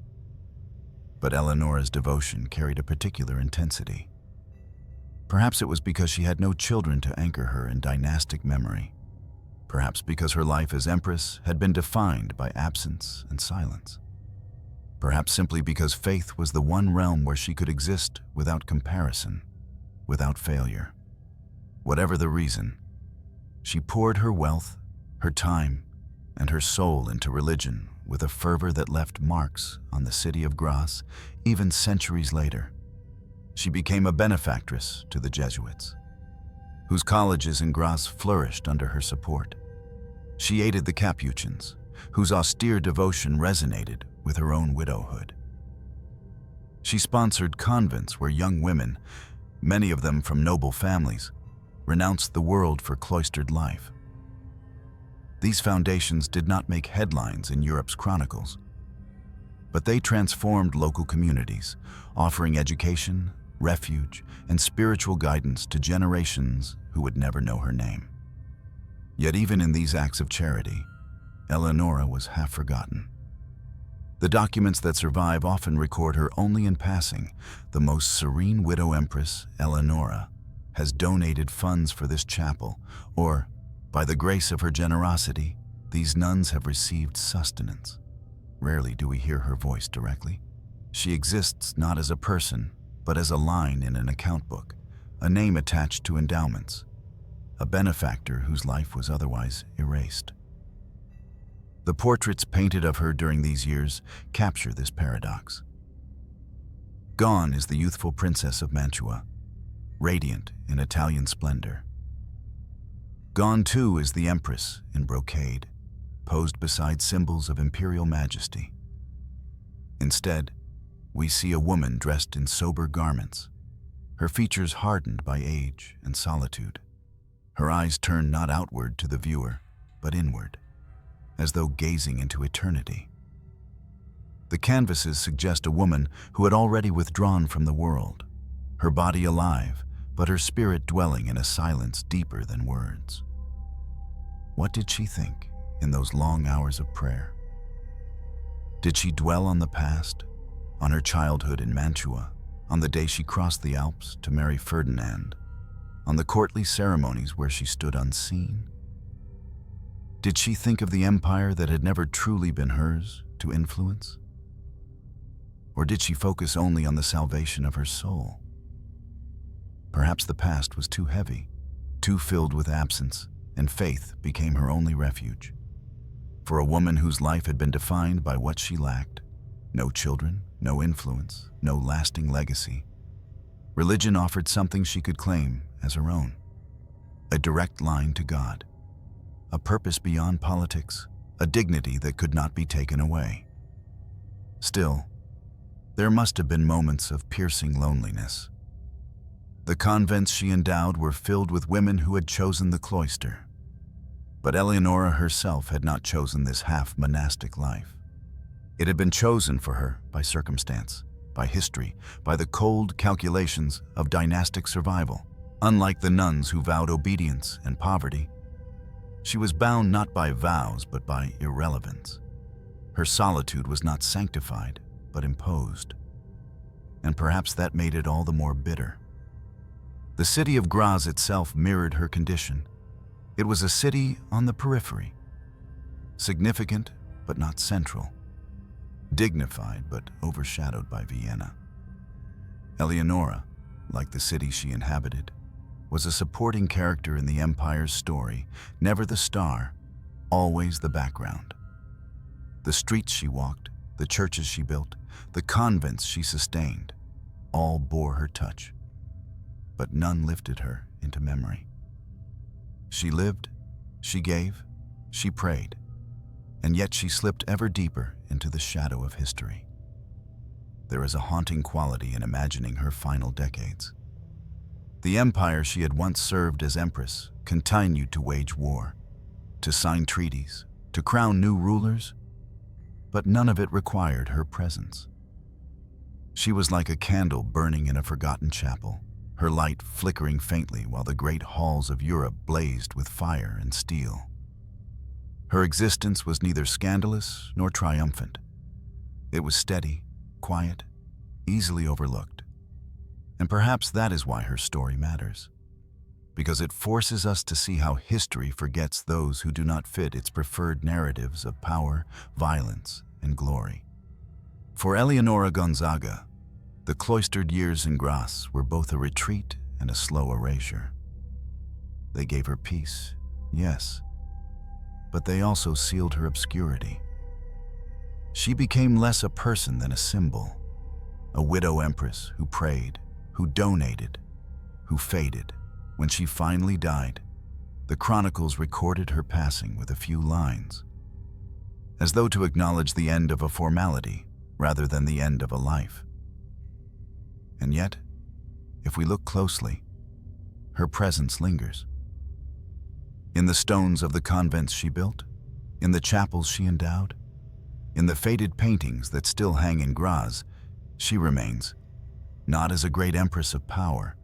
But Eleonora's devotion carried a particular intensity. Perhaps it was because she had no children to anchor her in dynastic memory. Perhaps because her life as empress had been defined by absence and silence. Perhaps simply because faith was the one realm where she could exist without comparison, without failure. Whatever the reason, she poured her wealth, her time, and her soul into religion with a fervor that left marks on the city of Graz even centuries later. She became a benefactress to the Jesuits, whose colleges in Graz flourished under her support. She aided the Capuchins, whose austere devotion resonated with her own widowhood. She sponsored convents where young women, many of them from noble families, renounced the world for cloistered life. These foundations did not make headlines in Europe's chronicles, but they transformed local communities, offering education, refuge, and spiritual guidance to generations who would never know her name. Yet even in these acts of charity, Eleonora was half forgotten. The documents that survive often record her only in passing. The most serene widow empress, Eleonora, has donated funds for this chapel, or, by the grace of her generosity, these nuns have received sustenance. Rarely do we hear her voice directly. She exists not as a person, but as a line in an account book, a name attached to endowments, a benefactor whose life was otherwise erased. The portraits painted of her during these years capture this paradox. Gone is the youthful princess of Mantua, radiant in Italian splendor. Gone too is the empress in brocade, posed beside symbols of imperial majesty. Instead, we see a woman dressed in sober garments, her features hardened by age and solitude. Her eyes turn not outward to the viewer, but inward, as though gazing into eternity. The canvases suggest a woman who had already withdrawn from the world, her body alive, but her spirit dwelling in a silence deeper than words. What did she think in those long hours of prayer? Did she dwell on the past, on her childhood in Mantua, on the day she crossed the Alps to marry Ferdinand, on the courtly ceremonies where she stood unseen? Did she think of the empire that had never truly been hers to influence? Or did she focus only on the salvation of her soul? Perhaps the past was too heavy, too filled with absence, and faith became her only refuge. For a woman whose life had been defined by what she lacked, no children, no influence, no lasting legacy, religion offered something she could claim as her own: a direct line to God, a purpose beyond politics, a dignity that could not be taken away. Still, there must have been moments of piercing loneliness. The convents she endowed were filled with women who had chosen the cloister. But Eleonora herself had not chosen this half-monastic life. It had been chosen for her by circumstance, by history, by the cold calculations of dynastic survival. Unlike the nuns who vowed obedience and poverty, she was bound not by vows but by irrelevance. Her solitude was not sanctified, but imposed. And perhaps that made it all the more bitter. The city of Graz itself mirrored her condition. It was a city on the periphery, significant but not central, dignified but overshadowed by Vienna. Eleonora, like the city she inhabited, was a supporting character in the empire's story, never the star, always the background. The streets she walked, the churches she built, the convents she sustained, all bore her touch, but none lifted her into memory. She lived, she gave, she prayed, and yet she slipped ever deeper into the shadow of history. There is a haunting quality in imagining her final decades. The empire she had once served as Empress continued to wage war, to sign treaties, to crown new rulers, but none of it required her presence. She was like a candle burning in a forgotten chapel, her light flickering faintly while the great halls of Europe blazed with fire and steel. Her existence was neither scandalous nor triumphant. It was steady, quiet, easily overlooked. And perhaps that is why her story matters, because it forces us to see how history forgets those who do not fit its preferred narratives of power, violence, and glory. For Eleonora Gonzaga, the cloistered years in Graz were both a retreat and a slow erasure. They gave her peace, yes, but they also sealed her obscurity. She became less a person than a symbol, a widow empress who prayed, who donated, who faded. When she finally died, the chronicles recorded her passing with a few lines, as though to acknowledge the end of a formality rather than the end of a life. And yet, if we look closely, her presence lingers. In the stones of the convents she built, in the chapels she endowed, in the faded paintings that still hang in Graz, she remains, not as a great empress of power,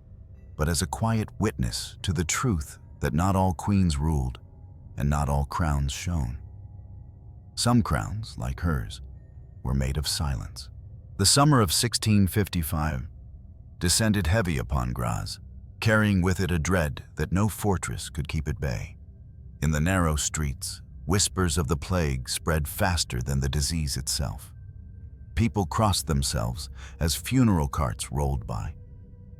but as a quiet witness to the truth that not all queens ruled and not all crowns shone. Some crowns, like hers, were made of silence. The summer of 1655 descended heavy upon Graz, carrying with it a dread that no fortress could keep at bay. In the narrow streets, whispers of the plague spread faster than the disease itself. People crossed themselves as funeral carts rolled by,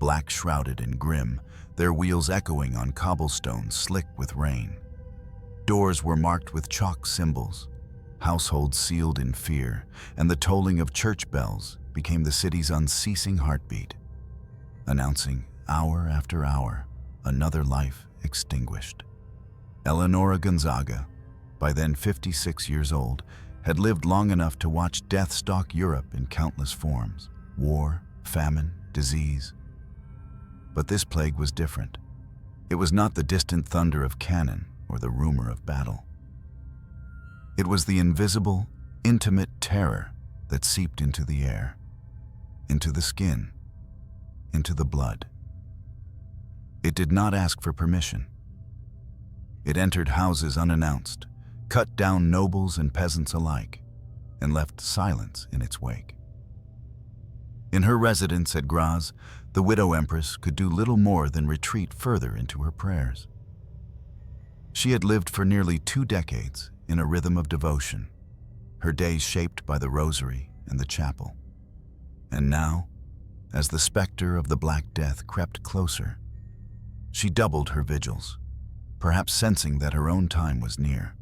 black-shrouded and grim, their wheels echoing on cobblestones slick with rain. Doors were marked with chalk symbols, households sealed in fear, and the tolling of church bells became the city's unceasing heartbeat, announcing, hour after hour, another life extinguished. Eleonora Gonzaga, by then 56 years old, had lived long enough to watch death stalk Europe in countless forms: war, famine, disease. But this plague was different. It was not the distant thunder of cannon or the rumor of battle. It was the invisible, intimate terror that seeped into the air, into the skin, into the blood. It did not ask for permission. It entered houses unannounced, cut down nobles and peasants alike, and left silence in its wake. In her residence at Graz, the widow empress could do little more than retreat further into her prayers. She had lived for nearly 2 decades in a rhythm of devotion, her days shaped by the rosary and the chapel. And now, as the specter of the Black Death crept closer, she doubled her vigils, perhaps sensing that her own time was near.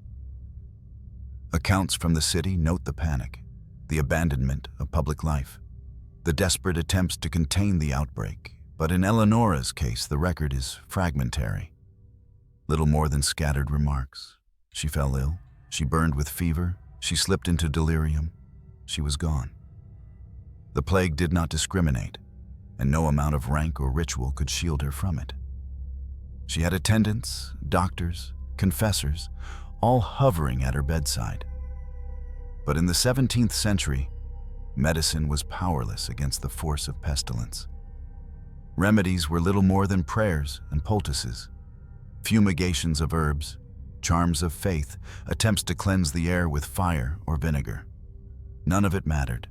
Accounts from the city note the panic, the abandonment of public life, the desperate attempts to contain the outbreak, but in Eleonora's case, the record is fragmentary. Little more than scattered remarks. She fell ill, she burned with fever, she slipped into delirium, she was gone. The plague did not discriminate, and no amount of rank or ritual could shield her from it. She had attendants, doctors, confessors, all hovering at her bedside. But in the 17th century, medicine was powerless against the force of pestilence. Remedies were little more than prayers and poultices, fumigations of herbs, charms of faith, attempts to cleanse the air with fire or vinegar. None of it mattered.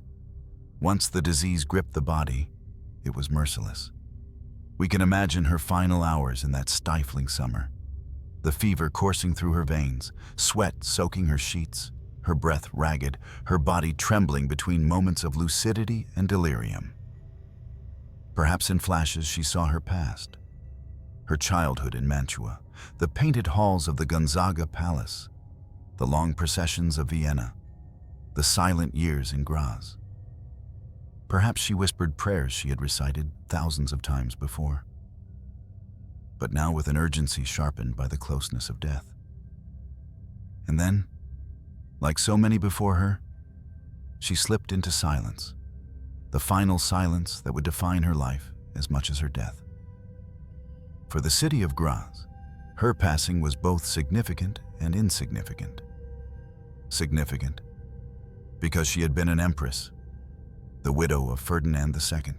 Once the disease gripped the body, it was merciless. We can imagine her final hours in that stifling summer. The fever coursing through her veins, sweat soaking her sheets, her breath ragged, her body trembling between moments of lucidity and delirium. Perhaps in flashes she saw her past, her childhood in Mantua, the painted halls of the Gonzaga Palace, the long processions of Vienna, the silent years in Graz. Perhaps she whispered prayers she had recited thousands of times before, but now with an urgency sharpened by the closeness of death. And then, like so many before her, she slipped into silence, the final silence that would define her life as much as her death. For the city of Graz, her passing was both significant and insignificant. Significant because she had been an empress, the widow of Ferdinand II,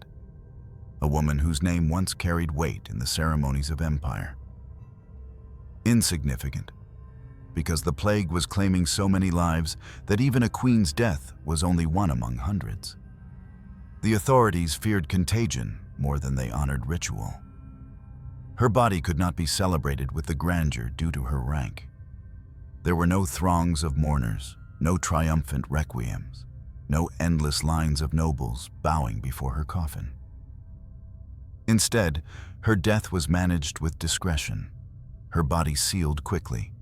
a woman whose name once carried weight in the ceremonies of empire. Insignificant because the plague was claiming so many lives that even a queen's death was only one among hundreds. The authorities feared contagion more than they honored ritual. Her body could not be celebrated with the grandeur due to her rank. There were no throngs of mourners, no triumphant requiems, no endless lines of nobles bowing before her coffin. Instead, her death was managed with discretion, her body sealed quickly,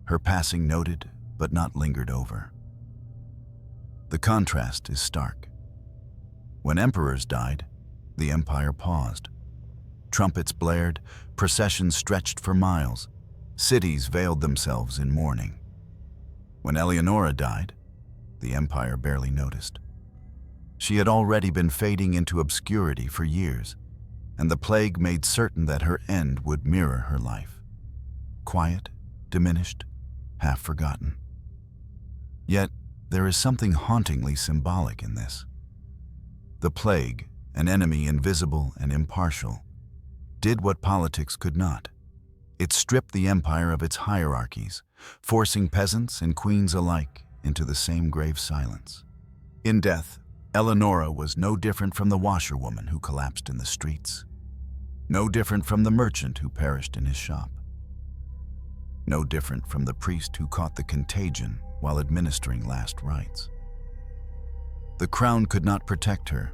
her passing noted but not lingered over. The contrast is stark. When emperors died, the empire paused. Trumpets blared, processions stretched for miles, cities veiled themselves in mourning. When Eleonora died, the empire barely noticed. She had already been fading into obscurity for years, and the plague made certain that her end would mirror her life. Quiet, diminished, half forgotten. Yet, there is something hauntingly symbolic in this. The plague, an enemy invisible and impartial, did what politics could not. It stripped the empire of its hierarchies, forcing peasants and queens alike into the same grave silence. In death, Eleonora was no different from the washerwoman who collapsed in the streets, no different from the merchant who perished in his shop, no different from the priest who caught the contagion while administering last rites. The crown could not protect her,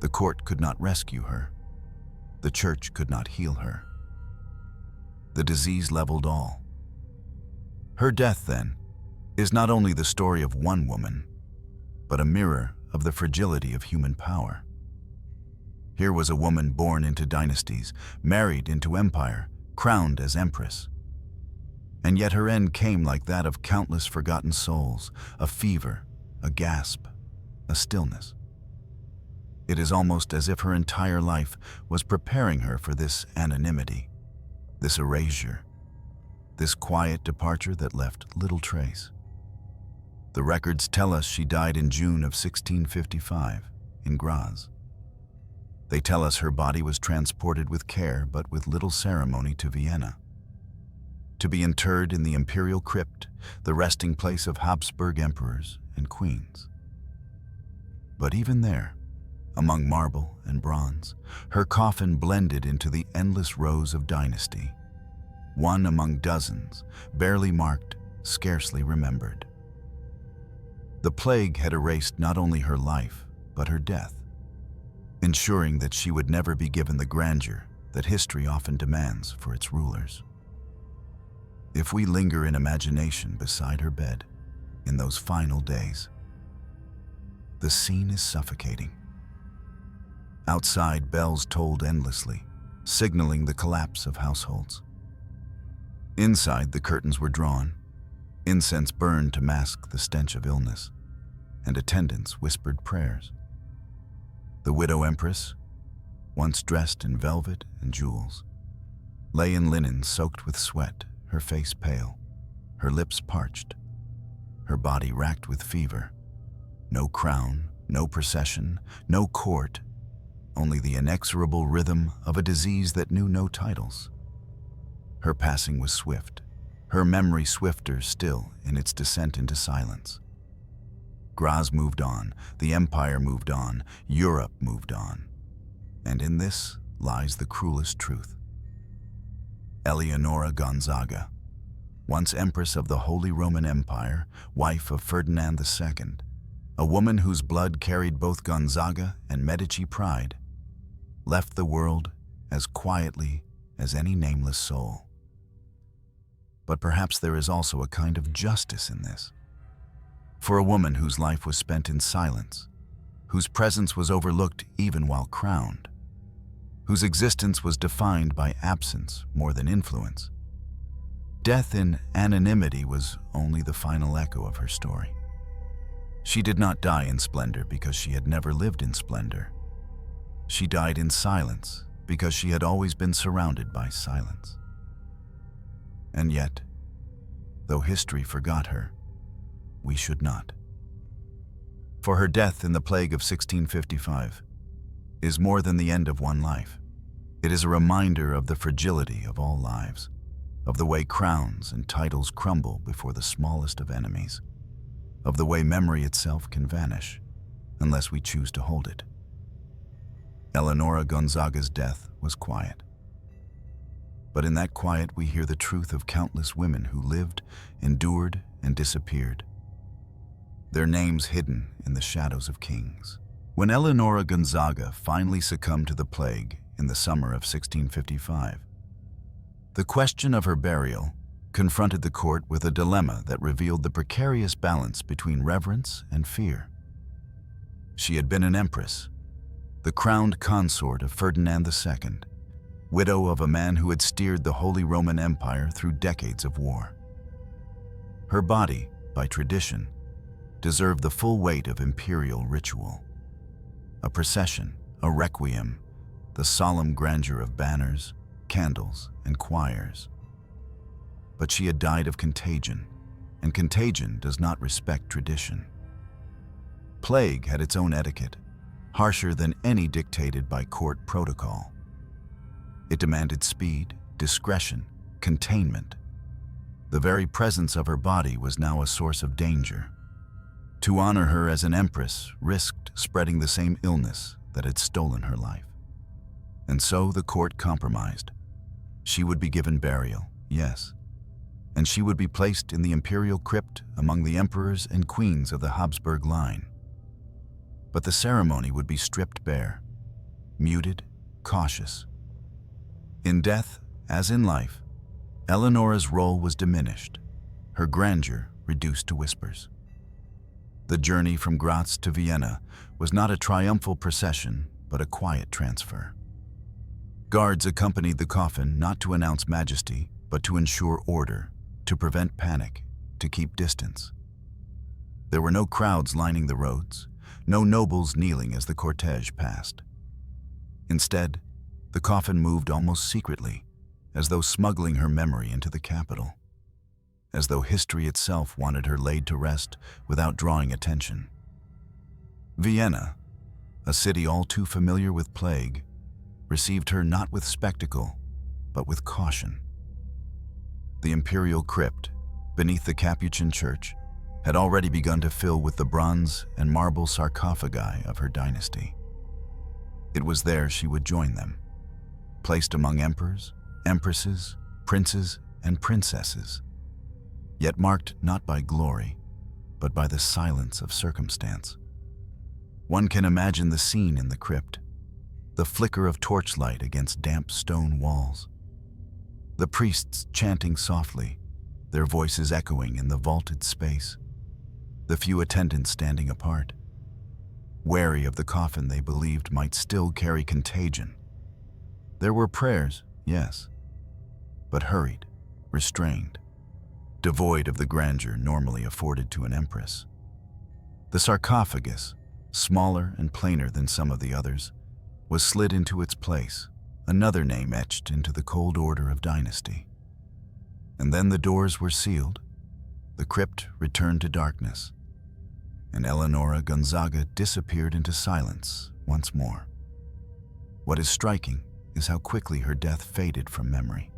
the court could not rescue her, the church could not heal her. The disease leveled all. Her death, then, is not only the story of one woman, but a mirror of the fragility of human power. Here was a woman born into dynasties, married into empire, crowned as empress. And yet her end came like that of countless forgotten souls, a fever, a gasp, a stillness. It is almost as if her entire life was preparing her for this anonymity, this erasure, this quiet departure that left little trace. The records tell us she died in June of 1655 in Graz. They tell us her body was transported with care but with little ceremony to Vienna, to be interred in the imperial crypt, the resting place of Habsburg emperors and queens. But even there, among marble and bronze, her coffin blended into the endless rows of dynasty, one among dozens, barely marked, scarcely remembered. The plague had erased not only her life, but her death, ensuring that she would never be given the grandeur that history often demands for its rulers. If we linger in imagination beside her bed in those final days, the scene is suffocating. Outside, bells tolled endlessly, signaling the collapse of households. Inside, the curtains were drawn, incense burned to mask the stench of illness, and attendants whispered prayers. The widow empress, once dressed in velvet and jewels, lay in linen soaked with sweat, her face pale, her lips parched, her body racked with fever. No crown, no procession, no court, only the inexorable rhythm of a disease that knew no titles. Her passing was swift, her memory swifter still in its descent into silence. Graz moved on, the empire moved on, Europe moved on. And in this lies the cruelest truth. Eleonora Gonzaga, once Empress of the Holy Roman Empire, wife of Ferdinand II, a woman whose blood carried both Gonzaga and Medici pride, left the world as quietly as any nameless soul. But perhaps there is also a kind of justice in this. For a woman whose life was spent in silence, whose presence was overlooked even while crowned, whose existence was defined by absence more than influence, death in anonymity was only the final echo of her story. She did not die in splendor because she had never lived in splendor. She died in silence because she had always been surrounded by silence. And yet, though history forgot her, we should not. For her death in the plague of 1655 is more than the end of one life. It is a reminder of the fragility of all lives, of the way crowns and titles crumble before the smallest of enemies, of the way memory itself can vanish unless we choose to hold it. Eleonora Gonzaga's death was quiet. But in that quiet we hear the truth of countless women who lived, endured, and disappeared, their names hidden in the shadows of kings. When Eleonora Gonzaga finally succumbed to the plague in the summer of 1655, the question of her burial confronted the court with a dilemma that revealed the precarious balance between reverence and fear. She had been an empress, the crowned consort of Ferdinand II, widow of a man who had steered the Holy Roman Empire through decades of war. Her body, by tradition, deserved the full weight of imperial ritual. A procession, a requiem, the solemn grandeur of banners, candles, and choirs. But she had died of contagion, and contagion does not respect tradition. Plague had its own etiquette, harsher than any dictated by court protocol. It demanded speed, discretion, containment. The very presence of her body was now a source of danger. To honor her as an empress risked spreading the same illness that had stolen her life. And so the court compromised. She would be given burial, yes, and she would be placed in the imperial crypt among the emperors and queens of the Habsburg line. But the ceremony would be stripped bare, muted, cautious. In death, as in life, Eleonora's role was diminished, her grandeur reduced to whispers. The journey from Graz to Vienna was not a triumphal procession, but a quiet transfer. Guards accompanied the coffin not to announce majesty, but to ensure order, to prevent panic, to keep distance. There were no crowds lining the roads, no nobles kneeling as the cortege passed. Instead, the coffin moved almost secretly, as though smuggling her memory into the capital, as though history itself wanted her laid to rest without drawing attention. Vienna, a city all too familiar with plague, received her not with spectacle, but with caution. The imperial crypt, beneath the Capuchin church, had already begun to fill with the bronze and marble sarcophagi of her dynasty. It was there she would join them, placed among emperors, empresses, princes, and princesses, yet marked not by glory, but by the silence of circumstance. One can imagine the scene in the crypt, the flicker of torchlight against damp stone walls, the priests chanting softly, their voices echoing in the vaulted space, the few attendants standing apart, wary of the coffin they believed might still carry contagion. There were prayers, yes, but hurried, restrained, devoid of the grandeur normally afforded to an empress. The sarcophagus, smaller and plainer than some of the others, was slid into its place, another name etched into the cold order of dynasty. And then the doors were sealed, the crypt returned to darkness, and Eleonora Gonzaga disappeared into silence once more. What is striking is how quickly her death faded from memory.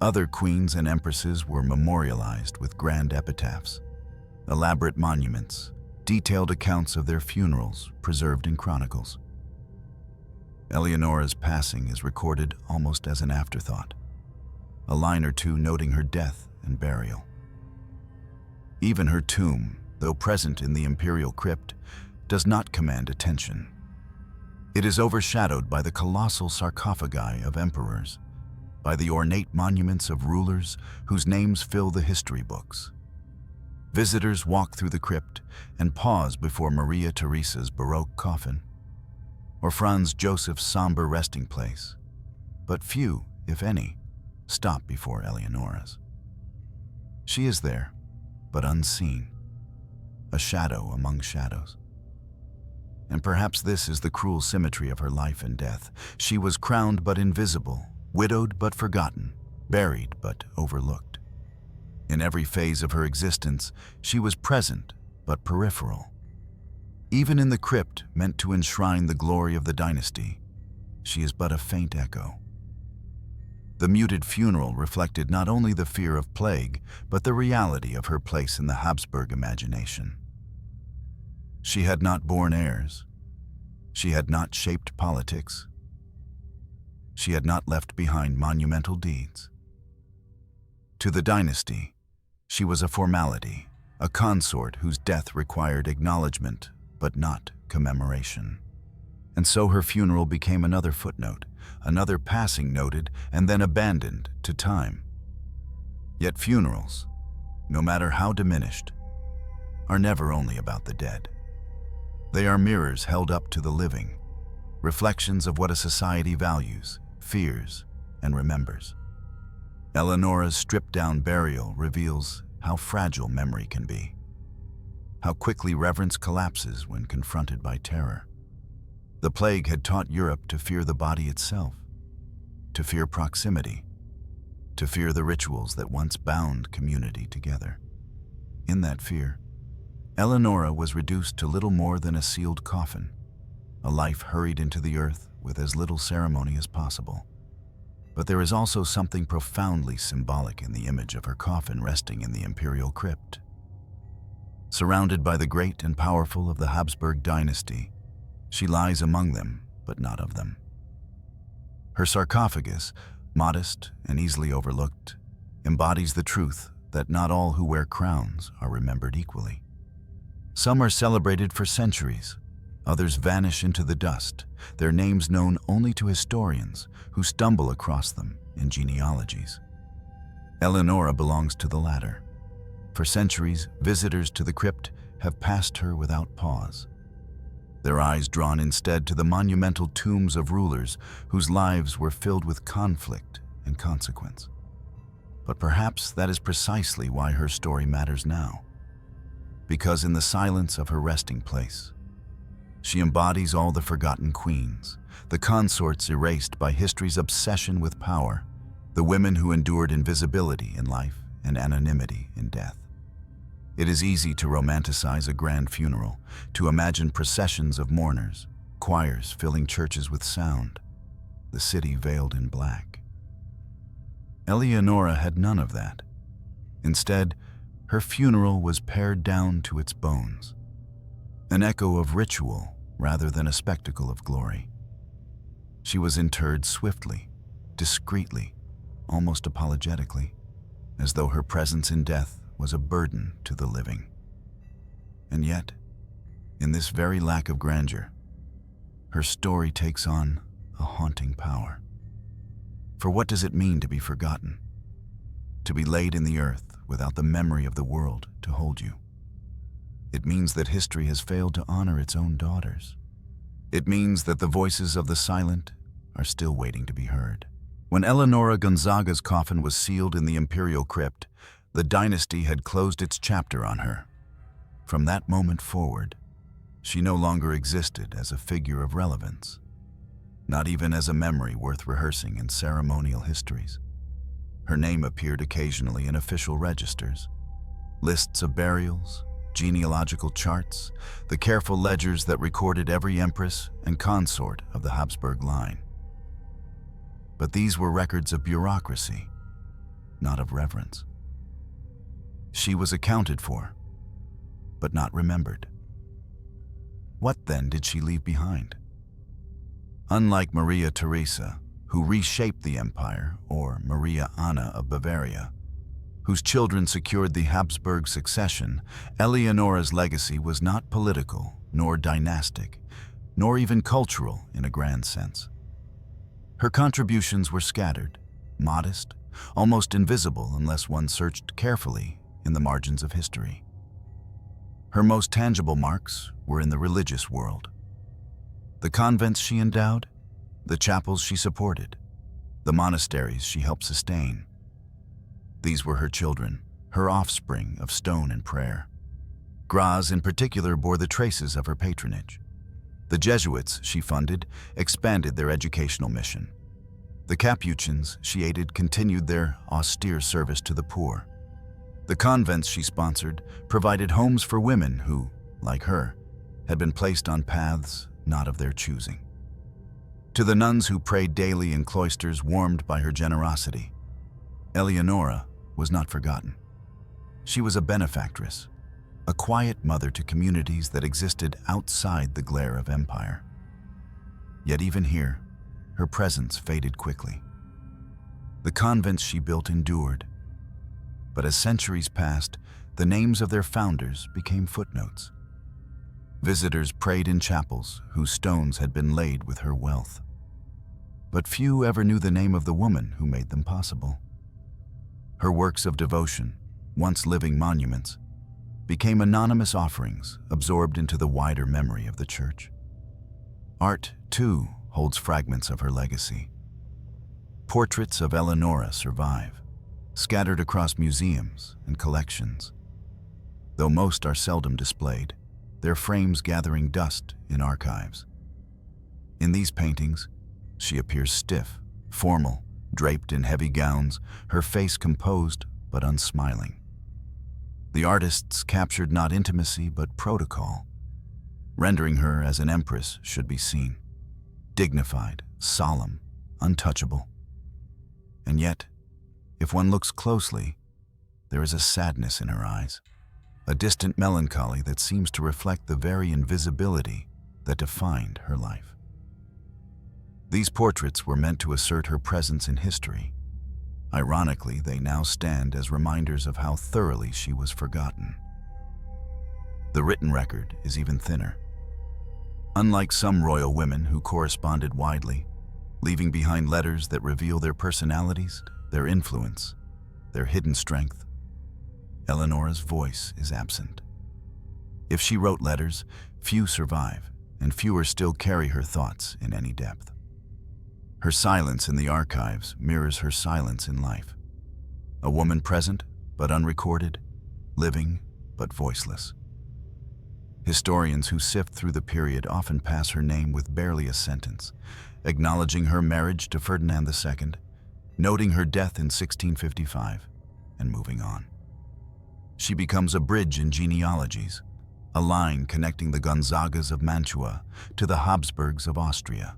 Other queens and empresses were memorialized with grand epitaphs, elaborate monuments, detailed accounts of their funerals preserved in chronicles. Eleonora's passing is recorded almost as an afterthought, a line or two noting her death and burial. Even her tomb, though present in the imperial crypt, does not command attention. It is overshadowed by the colossal sarcophagi of emperors, by the ornate monuments of rulers whose names fill the history books. Visitors walk through the crypt and pause before Maria Theresa's Baroque coffin, or Franz Joseph's somber resting place, but few, if any, stop before Eleonora's. She is there, but unseen, a shadow among shadows. And perhaps this is the cruel symmetry of her life and death. She was crowned but invisible, widowed but forgotten, buried but overlooked. In every phase of her existence, she was present but peripheral. Even in the crypt meant to enshrine the glory of the dynasty, she is but a faint echo. The muted funeral reflected not only the fear of plague, but the reality of her place in the Habsburg imagination. She had not borne heirs. She had not shaped politics. She had not left behind monumental deeds. To the dynasty, she was a formality, a consort whose death required acknowledgement, but not commemoration. And so her funeral became another footnote, another passing noted and then abandoned to time. Yet funerals, no matter how diminished, are never only about the dead. They are mirrors held up to the living, reflections of what a society values, fears, and remembers. Eleonora's stripped-down burial reveals how fragile memory can be, how quickly reverence collapses when confronted by terror. The plague had taught Europe to fear the body itself, to fear proximity, to fear the rituals that once bound community together. In that fear, Eleonora was reduced to little more than a sealed coffin, a life hurried into the earth with as little ceremony as possible. But there is also something profoundly symbolic in the image of her coffin resting in the imperial crypt. Surrounded by the great and powerful of the Habsburg dynasty, she lies among them, but not of them. Her sarcophagus, modest and easily overlooked, embodies the truth that not all who wear crowns are remembered equally. Some are celebrated for centuries, others vanish into the dust, their names known only to historians who stumble across them in genealogies. Eleonora belongs to the latter. For centuries, visitors to the crypt have passed her without pause, their eyes drawn instead to the monumental tombs of rulers whose lives were filled with conflict and consequence. But perhaps that is precisely why her story matters now. Because in the silence of her resting place, she embodies all the forgotten queens, the consorts erased by history's obsession with power, the women who endured invisibility in life and anonymity in death. It is easy to romanticize a grand funeral, to imagine processions of mourners, choirs filling churches with sound, the city veiled in black. Eleonora had none of that. Instead, her funeral was pared down to its bones, an echo of ritual rather than a spectacle of glory. She was interred swiftly, discreetly, almost apologetically, as though her presence in death was a burden to the living. And yet, in this very lack of grandeur, her story takes on a haunting power. For what does it mean to be forgotten? To be laid in the earth without the memory of the world to hold you? It means that history has failed to honor its own daughters. It means that the voices of the silent are still waiting to be heard. When Eleonora Gonzaga's coffin was sealed in the imperial crypt, the dynasty had closed its chapter on her. From that moment forward, she no longer existed as a figure of relevance, not even as a memory worth rehearsing in ceremonial histories. Her name appeared occasionally in official registers. Lists of burials, genealogical charts, the careful ledgers that recorded every empress and consort of the Habsburg line. But these were records of bureaucracy, not of reverence. She was accounted for, but not remembered. What then did she leave behind? Unlike Maria Theresa, who reshaped the empire, or Maria Anna of Bavaria, whose children secured the Habsburg succession, Eleonora's legacy was not political, nor dynastic, nor even cultural in a grand sense. Her contributions were scattered, modest, almost invisible unless one searched carefully in the margins of history. Her most tangible marks were in the religious world. The convents she endowed, the chapels she supported, the monasteries she helped sustain. These were her children, her offspring of stone and prayer. Graz in particular bore the traces of her patronage. The Jesuits she funded expanded their educational mission. The Capuchins she aided continued their austere service to the poor. The convents she sponsored provided homes for women who, like her, had been placed on paths not of their choosing. To the nuns who prayed daily in cloisters warmed by her generosity, Eleonora was not forgotten. She was a benefactress, a quiet mother to communities that existed outside the glare of empire. Yet even here, her presence faded quickly. The convents she built endured, but as centuries passed, the names of their founders became footnotes. Visitors prayed in chapels whose stones had been laid with her wealth. But few ever knew the name of the woman who made them possible. Her works of devotion, once living monuments, became anonymous offerings absorbed into the wider memory of the Church. Art, too, holds fragments of her legacy. Portraits of Eleonora survive, scattered across museums and collections. Though most are seldom displayed, their frames gathering dust in archives. In these paintings, she appears stiff, formal, draped in heavy gowns, her face composed but unsmiling. The artists captured not intimacy but protocol, rendering her as an empress should be seen, dignified, solemn, untouchable. And yet, if one looks closely, there is a sadness in her eyes, a distant melancholy that seems to reflect the very invisibility that defined her life. These portraits were meant to assert her presence in history. Ironically, they now stand as reminders of how thoroughly she was forgotten. The written record is even thinner. Unlike some royal women who corresponded widely, leaving behind letters that reveal their personalities, their influence, their hidden strength, Eleonora's voice is absent. If she wrote letters, few survive, and fewer still carry her thoughts in any depth. Her silence in the archives mirrors her silence in life. A woman present but unrecorded, living but voiceless. Historians who sift through the period often pass her name with barely a sentence, acknowledging her marriage to Ferdinand II, noting her death in 1655, and moving on. She becomes a bridge in genealogies, a line connecting the Gonzagas of Mantua to the Habsburgs of Austria.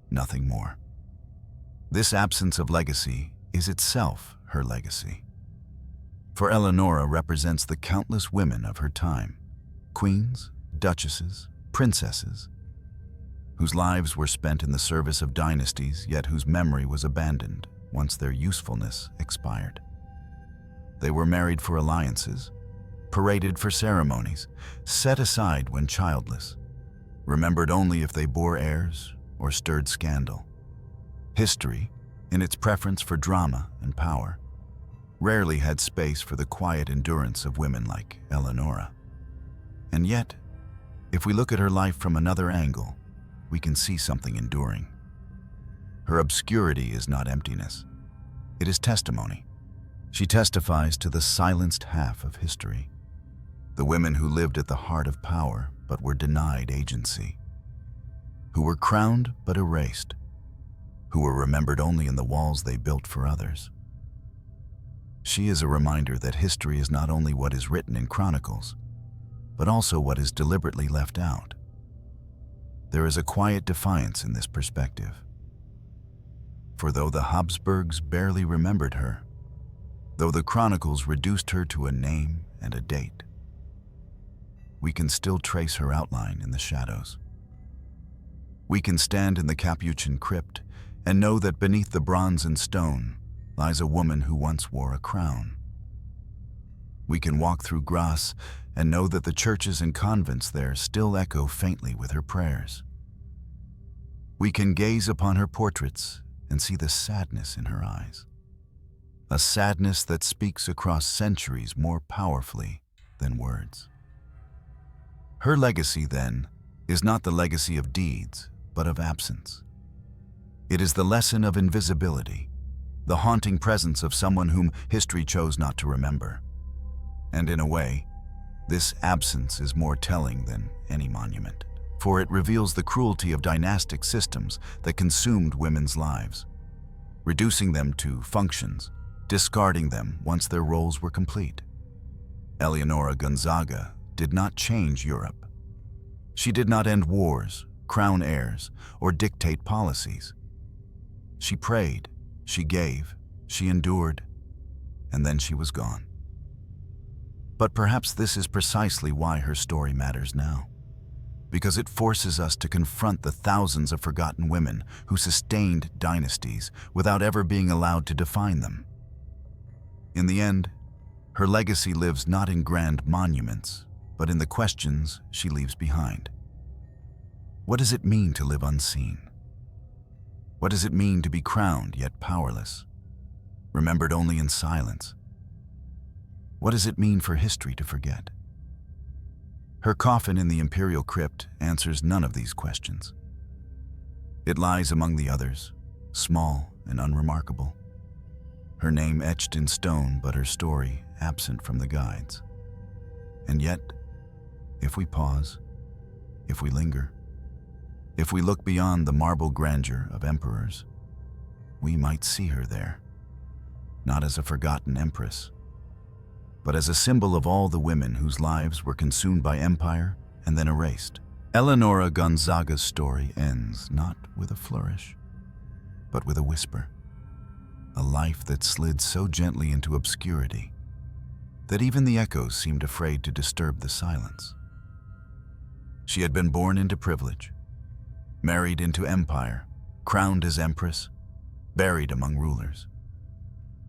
Nothing more. This absence of legacy is itself her legacy. For Eleonora represents the countless women of her time, queens, duchesses, princesses, whose lives were spent in the service of dynasties, yet whose memory was abandoned once their usefulness expired. They were married for alliances, paraded for ceremonies, set aside when childless, remembered only if they bore heirs or stirred scandal. History, in its preference for drama and power, rarely had space for the quiet endurance of women like Eleonora. And yet, if we look at her life from another angle, we can see something enduring. Her obscurity is not emptiness. It is testimony. She testifies to the silenced half of history, the women who lived at the heart of power but were denied agency, who were crowned but erased, who were remembered only in the walls they built for others. She is a reminder that history is not only what is written in chronicles, but also what is deliberately left out. There is a quiet defiance in this perspective. For though the Habsburgs barely remembered her, though the chronicles reduced her to a name and a date, we can still trace her outline in the shadows. We can stand in the Capuchin crypt and know that beneath the bronze and stone lies a woman who once wore a crown. We can walk through Graz and know that the churches and convents there still echo faintly with her prayers. We can gaze upon her portraits and see the sadness in her eyes, a sadness that speaks across centuries more powerfully than words. Her legacy, then, is not the legacy of deeds, but of absence. It is the lesson of invisibility, the haunting presence of someone whom history chose not to remember. And in a way, this absence is more telling than any monument, for it reveals the cruelty of dynastic systems that consumed women's lives, reducing them to functions, discarding them once their roles were complete. Eleonora Gonzaga did not change Europe. She did not end wars, crown heirs, or dictate policies. She prayed, she gave, she endured, and then she was gone. But perhaps this is precisely why her story matters now, because it forces us to confront the thousands of forgotten women who sustained dynasties without ever being allowed to define them. In the end, her legacy lives not in grand monuments, but in the questions she leaves behind. What does it mean to live unseen? What does it mean to be crowned yet powerless, remembered only in silence? What does it mean for history to forget? Her coffin in the imperial crypt answers none of these questions. It lies among the others, small and unremarkable. Her name etched in stone, but her story absent from the guides. And yet, if we pause, if we linger, if we look beyond the marble grandeur of emperors, we might see her there, not as a forgotten empress, but as a symbol of all the women whose lives were consumed by empire and then erased. Eleonora Gonzaga's story ends not with a flourish, but with a whisper, a life that slid so gently into obscurity that even the echoes seemed afraid to disturb the silence. She had been born into privilege, married into empire, crowned as empress, buried among rulers.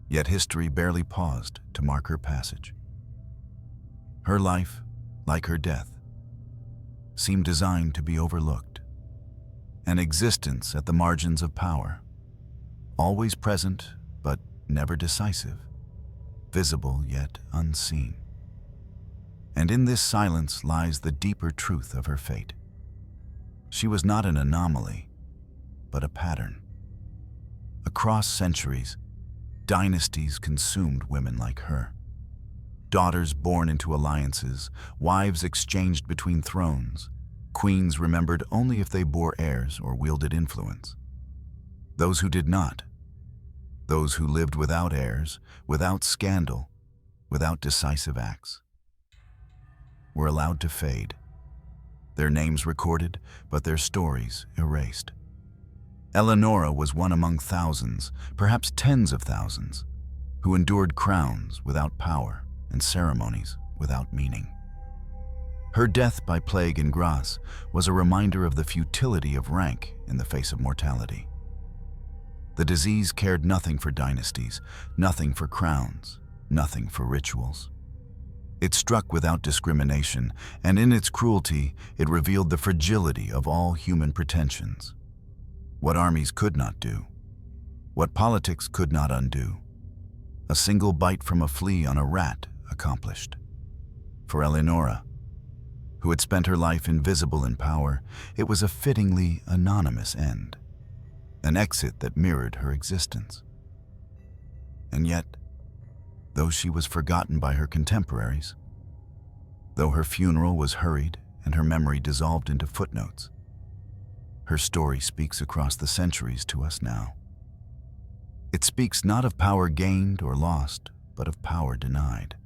Yet history barely paused to mark her passage. Her life, like her death, seemed designed to be overlooked, an existence at the margins of power, always present but never decisive, visible yet unseen. And in this silence lies the deeper truth of her fate. She was not an anomaly, but a pattern. Across centuries, dynasties consumed women like her. Daughters born into alliances, wives exchanged between thrones, queens remembered only if they bore heirs or wielded influence. Those who did not, those who lived without heirs, without scandal, without decisive acts, were allowed to fade. Their names recorded, but their stories erased. Eleonora was one among thousands, perhaps tens of thousands, who endured crowns without power and ceremonies without meaning. Her death by plague in Graz was a reminder of the futility of rank in the face of mortality. The disease cared nothing for dynasties, nothing for crowns, nothing for rituals. It struck without discrimination, and in its cruelty, it revealed the fragility of all human pretensions. What armies could not do, what politics could not undo, a single bite from a flea on a rat accomplished. For Eleonora, who had spent her life invisible in power, it was a fittingly anonymous end, an exit that mirrored her existence. And yet, though she was forgotten by her contemporaries, though her funeral was hurried and her memory dissolved into footnotes, her story speaks across the centuries to us now. It speaks not of power gained or lost, but of power denied.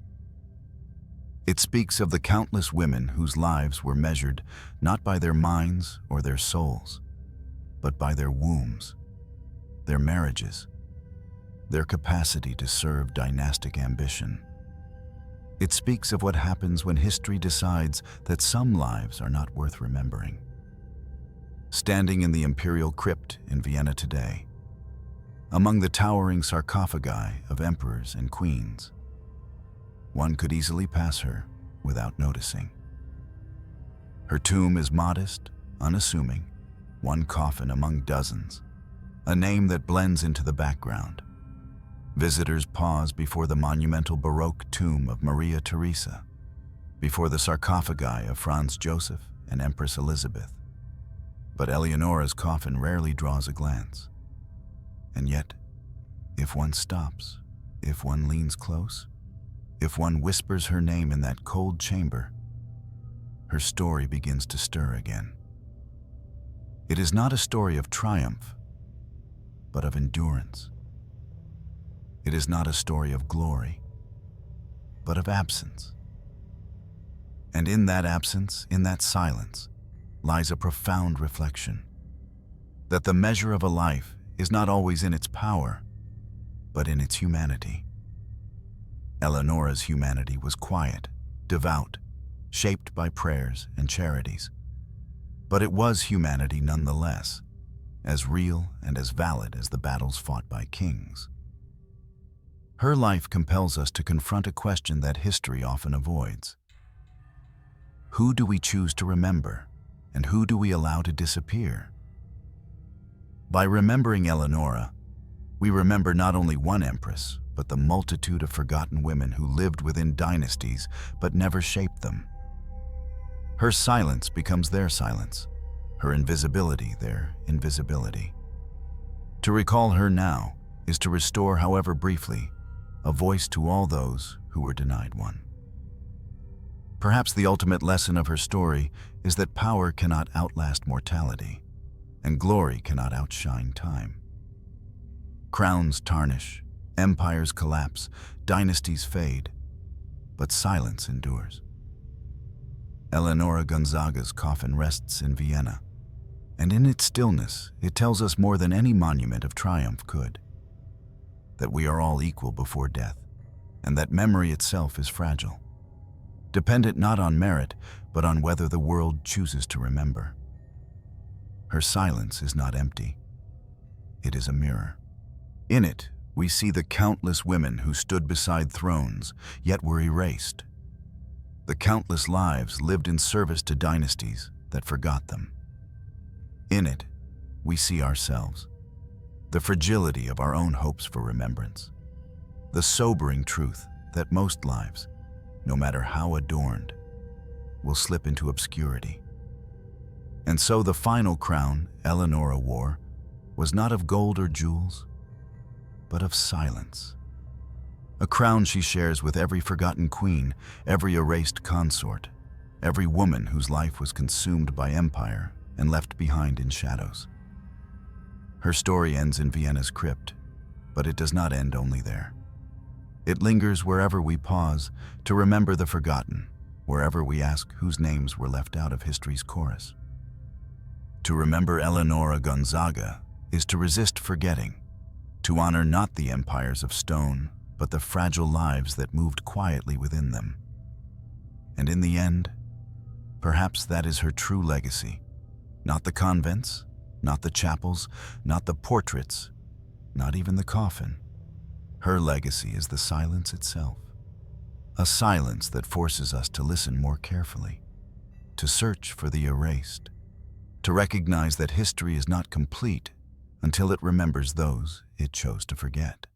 It speaks of the countless women whose lives were measured not by their minds or their souls, but by their wombs, their marriages, their capacity to serve dynastic ambition. It speaks of what happens when history decides that some lives are not worth remembering. Standing in the imperial crypt in Vienna today, among the towering sarcophagi of emperors and queens, one could easily pass her without noticing. Her tomb is modest, unassuming, one coffin among dozens, a name that blends into the background. Visitors pause before the monumental Baroque tomb of Maria Theresa, before the sarcophagi of Franz Joseph and Empress Elizabeth. But Eleonora's coffin rarely draws a glance. And yet, if one stops, if one leans close, if one whispers her name in that cold chamber, her story begins to stir again. It is not a story of triumph, but of endurance. It is not a story of glory, but of absence. And in that absence, in that silence, lies a profound reflection that the measure of a life is not always in its power, but in its humanity. Eleonora's humanity was quiet, devout, shaped by prayers and charities. But it was humanity nonetheless, as real and as valid as the battles fought by kings. Her life compels us to confront a question that history often avoids. Who do we choose to remember, and who do we allow to disappear? By remembering Eleonora, we remember not only one empress, but the multitude of forgotten women who lived within dynasties but never shaped them. Her silence becomes their silence, her invisibility their invisibility. To recall her now is to restore, however briefly, a voice to all those who were denied one. Perhaps the ultimate lesson of her story is that power cannot outlast mortality, and glory cannot outshine time. Crowns tarnish, empires collapse, dynasties fade, but silence endures. Eleonora Gonzaga's coffin rests in Vienna, and in its stillness, it tells us more than any monument of triumph could: that we are all equal before death, and that memory itself is fragile, dependent not on merit, but on whether the world chooses to remember. Her silence is not empty. It is a mirror. In it, we see the countless women who stood beside thrones, yet were erased. The countless lives lived in service to dynasties that forgot them. In it, we see ourselves, the fragility of our own hopes for remembrance, the sobering truth that most lives, no matter how adorned, will slip into obscurity. And so the final crown Eleonora wore was not of gold or jewels, but of silence. A crown she shares with every forgotten queen, every erased consort, every woman whose life was consumed by empire and left behind in shadows. Her story ends in Vienna's crypt, but it does not end only there. It lingers wherever we pause to remember the forgotten, wherever we ask whose names were left out of history's chorus. To remember Eleonora Gonzaga is to resist forgetting, to honor not the empires of stone, but the fragile lives that moved quietly within them. And in the end, perhaps that is her true legacy. Not the convents, not the chapels, not the portraits, not even the coffin. Her legacy is the silence itself. A silence that forces us to listen more carefully, to search for the erased, to recognize that history is not complete until it remembers those it chose to forget.